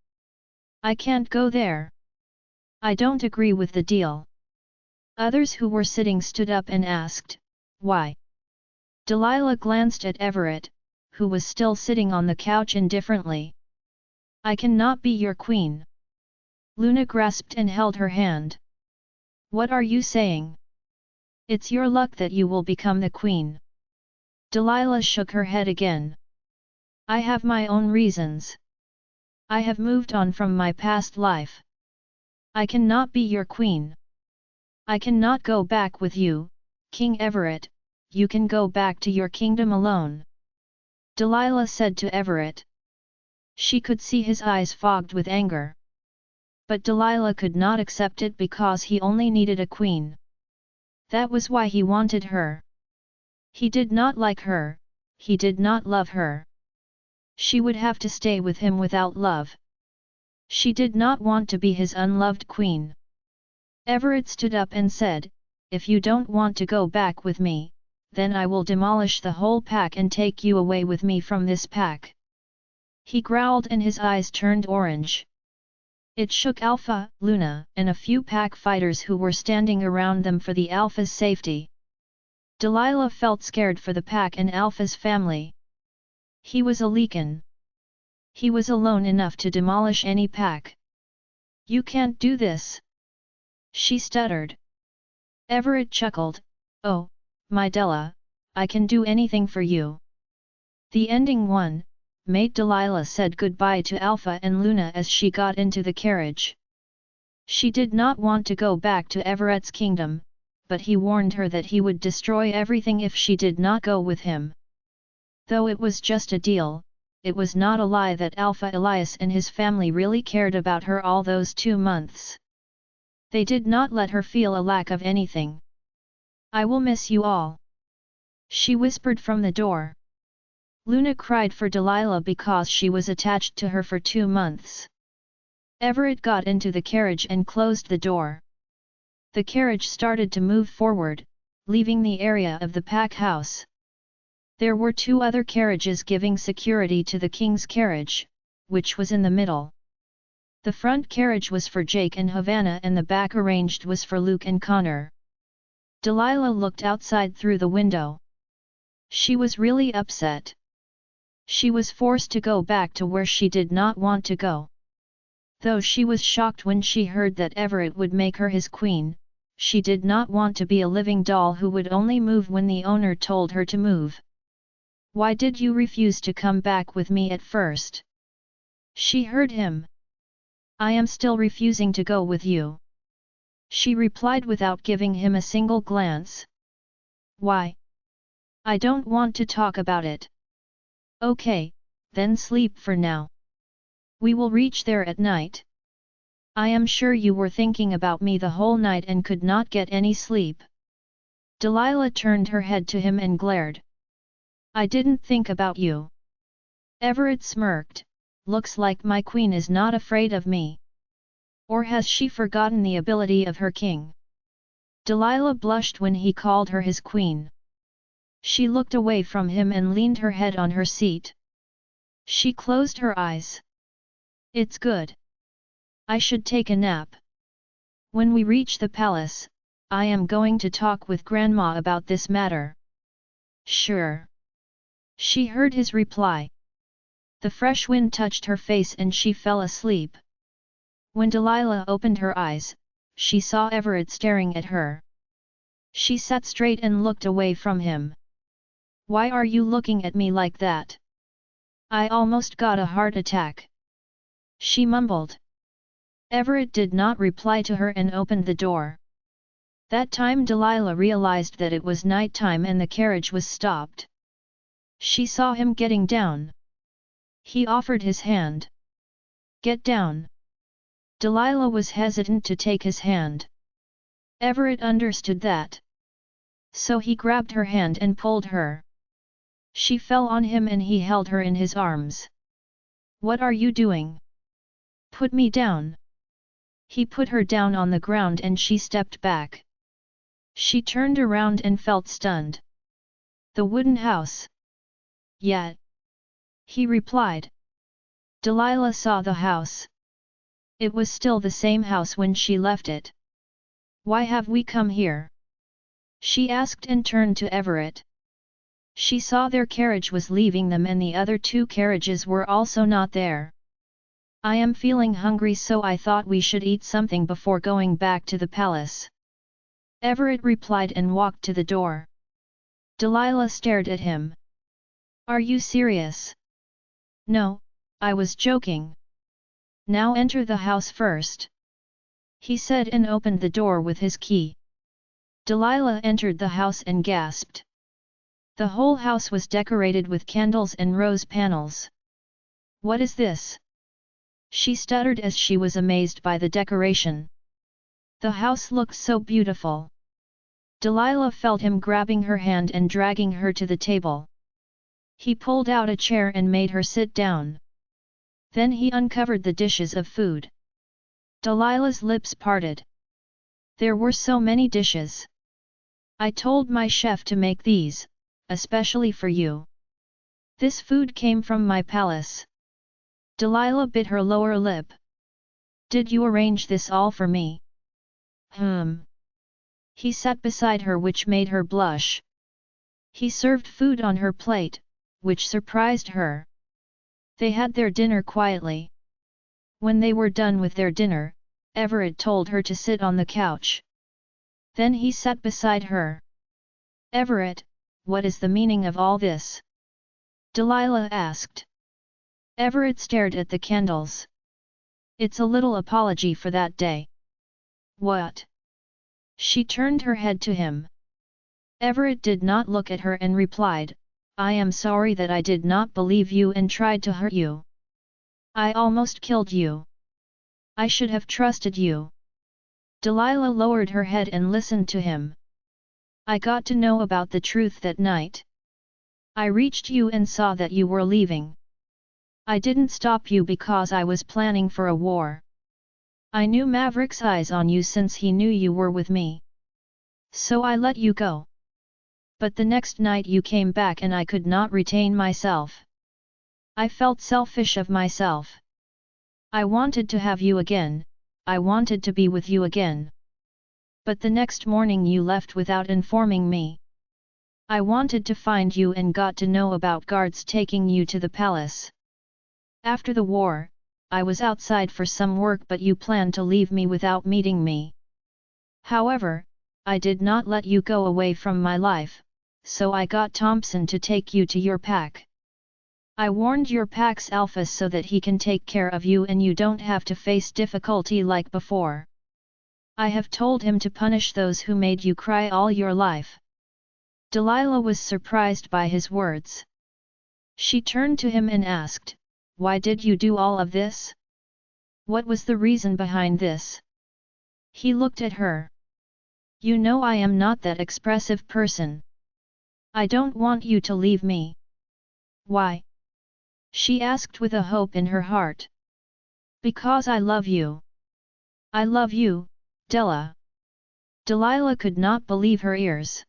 S1: I can't go there. I don't agree with the deal. Others who were sitting stood up and asked, Why? Delilah glanced at Everett, who was still sitting on the couch indifferently. I cannot be your queen. Luna grasped and held her hand. What are you saying? It's your luck that you will become the queen. Delilah shook her head again. I have my own reasons. I have moved on from my past life. I cannot be your queen. I cannot go back with you, King Everett, you can go back to your kingdom alone. Delilah said to Everett. She could see his eyes fogged with anger. But Delilah could not accept it because he only needed a queen. That was why he wanted her. He did not like her, he did not love her. She would have to stay with him without love. She did not want to be his unloved queen. Everett stood up and said, If you don't want to go back with me, then I will demolish the whole pack and take you away with me from this pack. He growled and his eyes turned orange. It shook Alpha, Luna, and a few pack fighters who were standing around them for the Alpha's safety. Delilah felt scared for the pack and Alpha's family. He was a Leakin. He was alone enough to demolish any pack. You can't do this. She stuttered. Everett chuckled, Oh, my Della, I can do anything for you. The ending 1, mate Delilah said goodbye to Alpha and Luna as she got into the carriage. She did not want to go back to Everett's kingdom, but he warned her that he would destroy everything if she did not go with him. Though it was just a deal, it was not a lie that Alpha Elias and his family really cared about her all those 2 months. They did not let her feel a lack of anything. "I will miss you all," she whispered from the door. Luna cried for Delilah because she was attached to her for 2 months. Everett got into the carriage and closed the door. The carriage started to move forward, leaving the area of the pack house. There were 2 other carriages giving security to the king's carriage, which was in the middle. The front carriage was for Jake and Havana and the back arranged was for Luke and Connor. Delilah looked outside through the window. She was really upset. She was forced to go back to where she did not want to go. Though she was shocked when she heard that Everett would make her his queen, she did not want to be a living doll who would only move when the owner told her to move. "Why did you refuse to come back with me at first?" she heard him. "I am still refusing to go with you," she replied without giving him a single glance. "Why?" "I don't want to talk about it." "Okay, then sleep for now. We will reach there at night. I am sure you were thinking about me the whole night and could not get any sleep." Delilah turned her head to him and glared. "I didn't think about you." Everett smirked. "Looks like my queen is not afraid of me. Or has she forgotten the ability of her king?" Delilah blushed when he called her his queen. She looked away from him and leaned her head on her seat. She closed her eyes. "It's good. I should take a nap. When we reach the palace, I am going to talk with Grandma about this matter." "Sure." She heard his reply. The fresh wind touched her face and she fell asleep. When Delilah opened her eyes, she saw Everett staring at her. She sat straight and looked away from him. "Why are you looking at me like that? I almost got a heart attack," she mumbled. Everett did not reply to her and opened the door. That time Delilah realized that it was night time and the carriage was stopped. She saw him getting down. He offered his hand. "Get down." Delilah was hesitant to take his hand. Everett understood that. So he grabbed her hand and pulled her. She fell on him and he held her in his arms. "What are you doing? Put me down." He put her down on the ground and she stepped back. She turned around and felt stunned. "The wooden house?" "Yeah," he replied. Delilah saw the house. It was still the same house when she left it. "Why have we come here?" she asked and turned to Everett. She saw their carriage was leaving them and the other 2 carriages were also not there. "I am feeling hungry so I thought we should eat something before going back to the palace," Everett replied and walked to the door. Delilah stared at him. "Are you serious?" "No, I was joking. Now enter the house first," he said and opened the door with his key. Delilah entered the house and gasped. The whole house was decorated with candles and rose panels. "What is this?" she stuttered as she was amazed by the decoration. The house looked so beautiful. Delilah felt him grabbing her hand and dragging her to the table. He pulled out a chair and made her sit down. Then he uncovered the dishes of food. Delilah's lips parted. There were so many dishes. "I told my chef to make these, especially for you. This food came from my palace." Delilah bit her lower lip. "Did you arrange this all for me?" He sat beside her, which made her blush. He served food on her plate, which surprised her. They had their dinner quietly. When they were done with their dinner, Everett told her to sit on the couch. Then he sat beside her. "Everett, what is the meaning of all this?" Delilah asked. Everett stared at the candles. It's a little apology for that day. What? She turned her head to him. Everett did not look at her and replied, I am sorry that I did not believe you and tried to hurt you. I almost killed you. I should have trusted you. Delilah lowered her head and listened to him. I got to know about the truth that night. I reached you and saw that you were leaving. I didn't stop you because I was planning for a war. I knew Maverick's eyes on you since he knew you were with me. So I let you go. But the next night you came back and I could not retain myself. I felt selfish of myself. I wanted to have you again, I wanted to be with you again. But the next morning you left without informing me. I wanted to find you and got to know about guards taking you to the palace. After the war, I was outside for some work but you planned to leave me without meeting me. However, I did not let you go away from my life, so I got Thompson to take you to your pack. I warned your pack's alpha so that he can take care of you and you don't have to face difficulty like before. I have told him to punish those who made you cry all your life. Delilah was surprised by his words. She turned to him and asked, why did you do all of this? What was the reason behind this? He looked at her. You know I am not that expressive person. I don't want you to leave me. Why? She asked with a hope in her heart. Because I love you. I love you, Della. Delilah could not believe her ears.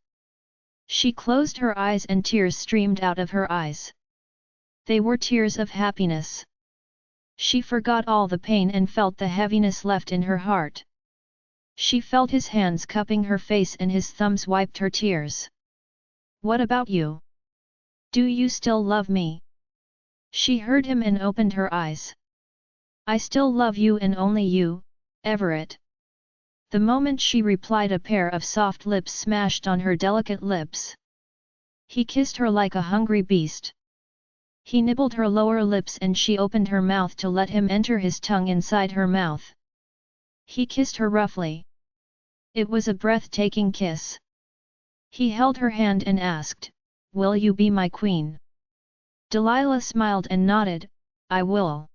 S1: She closed her eyes and tears streamed out of her eyes. They were tears of happiness. She forgot all the pain and felt the heaviness left in her heart. She felt his hands cupping her face and his thumbs wiped her tears. What about you? Do you still love me? She heard him and opened her eyes. I still love you and only you, Everett. The moment she replied, a pair of soft lips smashed on her delicate lips. He kissed her like a hungry beast. He nibbled her lower lips and she opened her mouth to let him enter his tongue inside her mouth. He kissed her roughly. It was a breathtaking kiss. He held her hand and asked, will you be my queen? Delilah smiled and nodded, I will.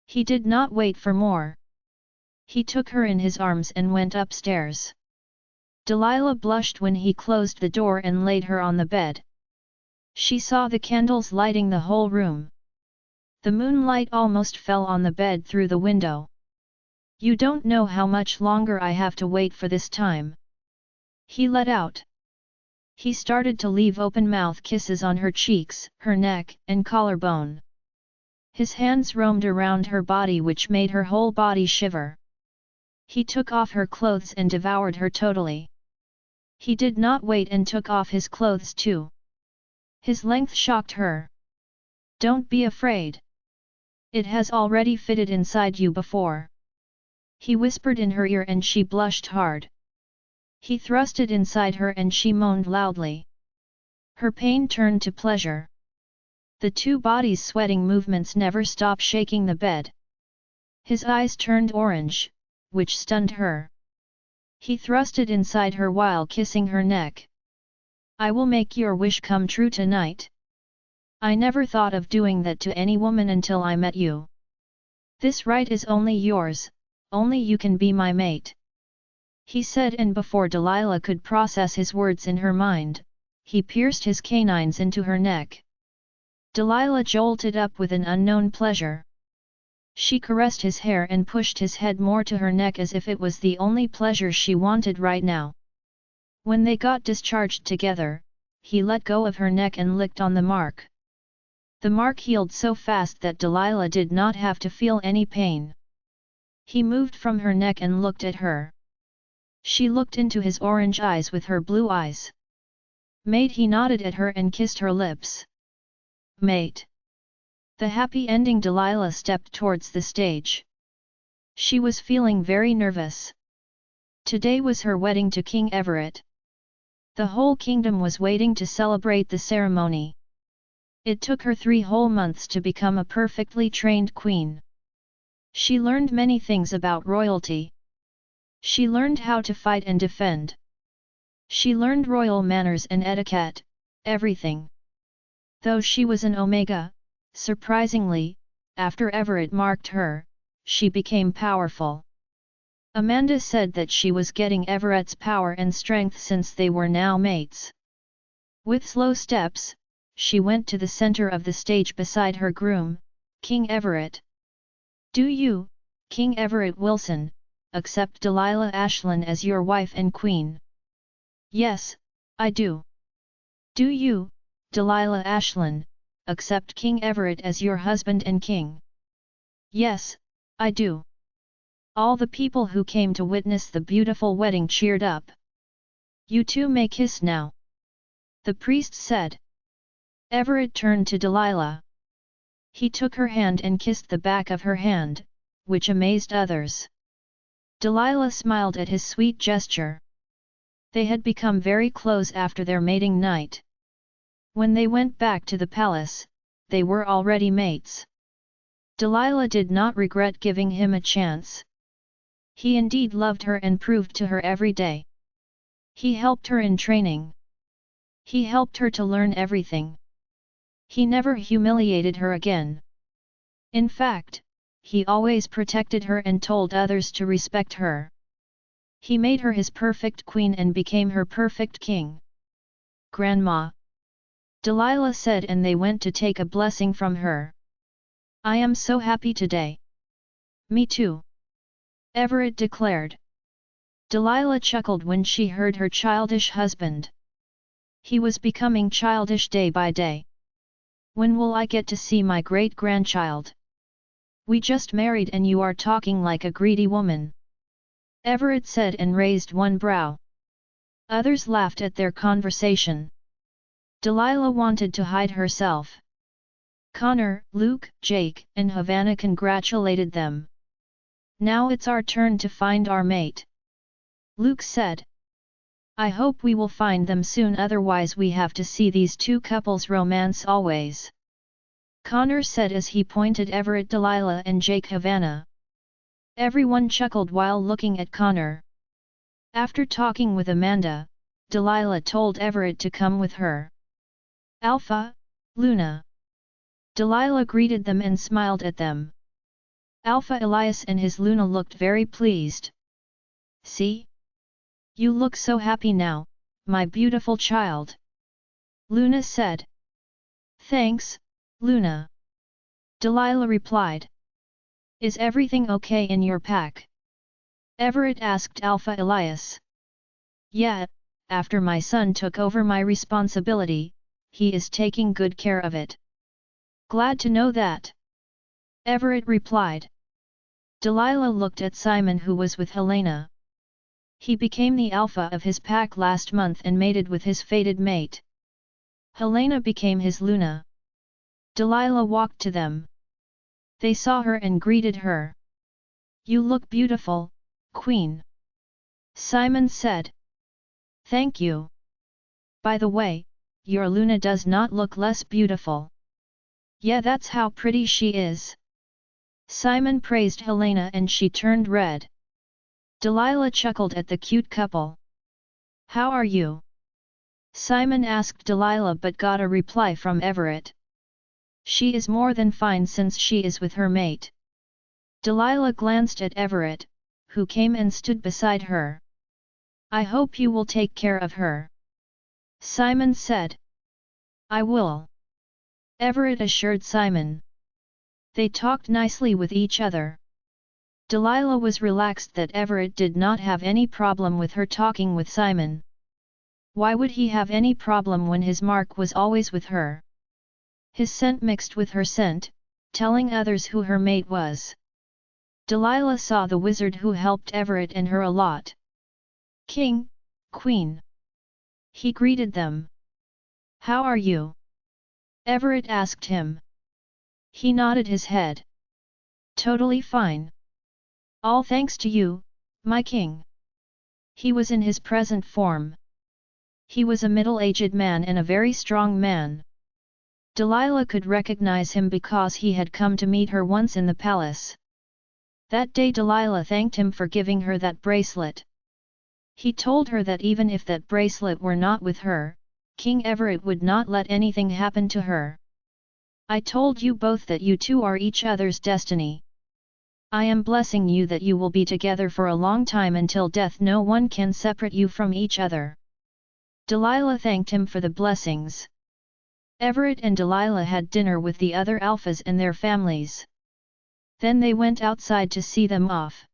S1: He did not wait for more. He took her in his arms and went upstairs. Delilah blushed when he closed the door and laid her on the bed. She saw the candles lighting the whole room. The moonlight almost fell on the bed through the window. You don't know how much longer I have to wait for this time. He let out. He started to leave open-mouth kisses on her cheeks, her neck, and collarbone. His hands roamed around her body which made her whole body shiver. He took off her clothes and devoured her totally. He did not wait and took off his clothes too. His length shocked her. Don't be afraid. It has already fitted inside you before. He whispered in her ear and she blushed hard. He thrust it inside her and she moaned loudly. Her pain turned to pleasure. The two bodies' sweating movements never stopped shaking the bed. His eyes turned orange, which stunned her. He thrust it inside her while kissing her neck. I will make your wish come true tonight. I never thought of doing that to any woman until I met you. This right is only yours, only you can be my mate. He said, and before Delilah could process his words in her mind, he pierced his canines into her neck. Delilah jolted up with an unknown pleasure. She caressed his hair and pushed his head more to her neck as if it was the only pleasure she wanted right now. When they got discharged together, he let go of her neck and licked on the mark. The mark healed so fast that Delilah did not have to feel any pain. He moved from her neck and looked at her. She looked into his orange eyes with her blue eyes. Mate, he nodded at her and kissed her lips. Mate. The happy ending. Delilah stepped towards the stage. She was feeling very nervous. Today was her wedding to King Everett. The whole kingdom was waiting to celebrate the ceremony. It took her 3 whole months to become a perfectly trained queen. She learned many things about royalty. She learned how to fight and defend. She learned royal manners and etiquette, everything. Though she was an Omega, surprisingly, after Everett marked her, she became powerful. Amanda said that she was getting Everett's power and strength since they were now mates. With slow steps, she went to the center of the stage beside her groom, King Everett. Do you, King Everett Wilson, accept Delilah Ashland as your wife and queen? Yes, I do. Do you, Delilah Ashland, accept King Everett as your husband and king? Yes, I do. All the people who came to witness the beautiful wedding cheered up. You two may kiss now, the priest said. Everett turned to Delilah. He took her hand and kissed the back of her hand, which amazed others. Delilah smiled at his sweet gesture. They had become very close after their mating night. When they went back to the palace, they were already mates. Delilah did not regret giving him a chance. He indeed loved her and proved to her every day. He helped her in training. He helped her to learn everything. He never humiliated her again. In fact, he always protected her and told others to respect her. He made her his perfect queen and became her perfect king. Grandma, Delilah said, and they went to take a blessing from her. I am so happy today. Me too, Everett declared. Delilah chuckled when she heard her childish husband. He was becoming childish day by day. When will I get to see my great-grandchild? We just married and you are talking like a greedy woman, Everett said and raised one brow. Others laughed at their conversation. Delilah wanted to hide herself. Connor, Luke, Jake, and Havana congratulated them. Now it's our turn to find our mate, Luke said. I hope we will find them soon, otherwise we have to see these two couples romance always, Connor said as he pointed Everett, Delilah and Jake Havana. Everyone chuckled while looking at Connor. After talking with Amanda, Delilah told Everett to come with her. Alpha, Luna. Delilah greeted them and smiled at them. Alpha Elias and his Luna looked very pleased. See? You look so happy now, my beautiful child, Luna said. Thanks, Luna, Delilah replied. Is everything okay in your pack? Everett asked Alpha Elias. Yeah, after my son took over my responsibility, he is taking good care of it. Glad to know that, Everett replied. Delilah looked at Simon, who was with Helena. He became the alpha of his pack last month and mated with his fated mate. Helena became his Luna. Delilah walked to them. They saw her and greeted her. You look beautiful, Queen, Simon said. Thank you. By the way, your Luna does not look less beautiful. Yeah, that's how pretty she is. Simon praised Helena and she turned red. Delilah chuckled at the cute couple. How are you? Simon asked Delilah but got a reply from Everett. She is more than fine since she is with her mate. Delilah glanced at Everett, who came and stood beside her. I hope you will take care of her, Simon said. I will, Everett assured Simon. They talked nicely with each other. Delilah was relaxed that Everett did not have any problem with her talking with Simon. Why would he have any problem when his Mark was always with her? His scent mixed with her scent, telling others who her mate was. Delilah saw the wizard who helped Everett and her a lot. King, Queen. He greeted them. How are you? Everett asked him. He nodded his head. Totally fine. All thanks to you, my king. He was in his present form. He was a middle-aged man and a very strong man. Delilah could recognize him because he had come to meet her once in the palace. That day Delilah thanked him for giving her that bracelet. He told her that even if that bracelet were not with her, King Everett would not let anything happen to her. I told you both that you two are each other's destiny. I am blessing you that you will be together for a long time until death. No one can separate you from each other. Delilah thanked him for the blessings. Everett and Delilah had dinner with the other alphas and their families. Then they went outside to see them off.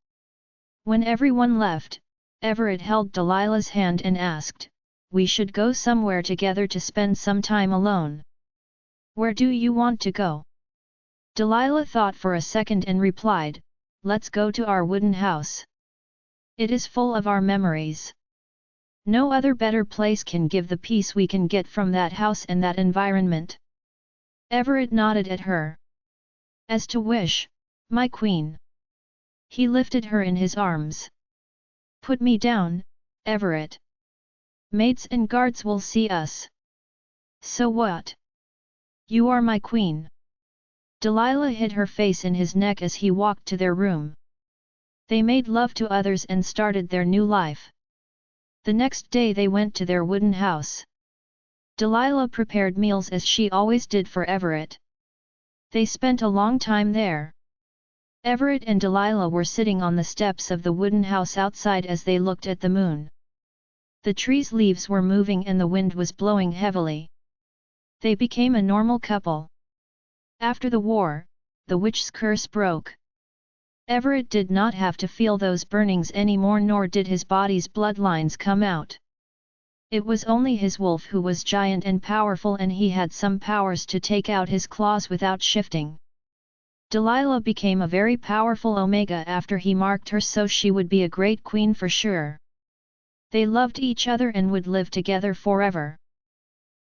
S1: When everyone left, Everett held Delilah's hand and asked, "We should go somewhere together to spend some time alone. Where do you want to go?" Delilah thought for a second and replied, "Let's go to our wooden house. It is full of our memories. No other better place can give the peace we can get from that house and that environment." Everett nodded at her. "As to wish, my queen." He lifted her in his arms. "Put me down, Everett. Maids and guards will see us." "So what? You are my queen." Delilah hid her face in his neck as he walked to their room. They made love to others and started their new life. The next day they went to their wooden house. Delilah prepared meals as she always did for Everett. They spent a long time there. Everett and Delilah were sitting on the steps of the wooden house outside as they looked at the moon. The trees' leaves were moving and the wind was blowing heavily. They became a normal couple. After the war, the witch's curse broke. Everett did not have to feel those burnings anymore, nor did his body's bloodlines come out. It was only his wolf who was giant and powerful, and he had some powers to take out his claws without shifting. Delilah became a very powerful Omega after he marked her, so she would be a great queen for sure. They loved each other and would live together forever.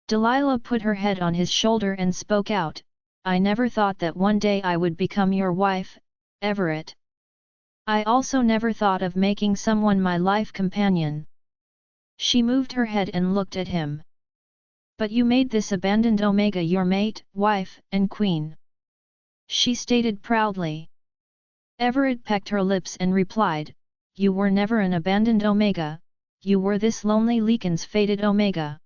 S1: Delilah put her head on his shoulder and spoke out, "I never thought that one day I would become your wife, Everett. I also never thought of making someone my life companion." She moved her head and looked at him. "But you made this abandoned Omega your mate, wife, and queen," she stated proudly. Everett pecked her lips and replied, "You were never an abandoned Omega, you were this lonely Leekan's fated Omega."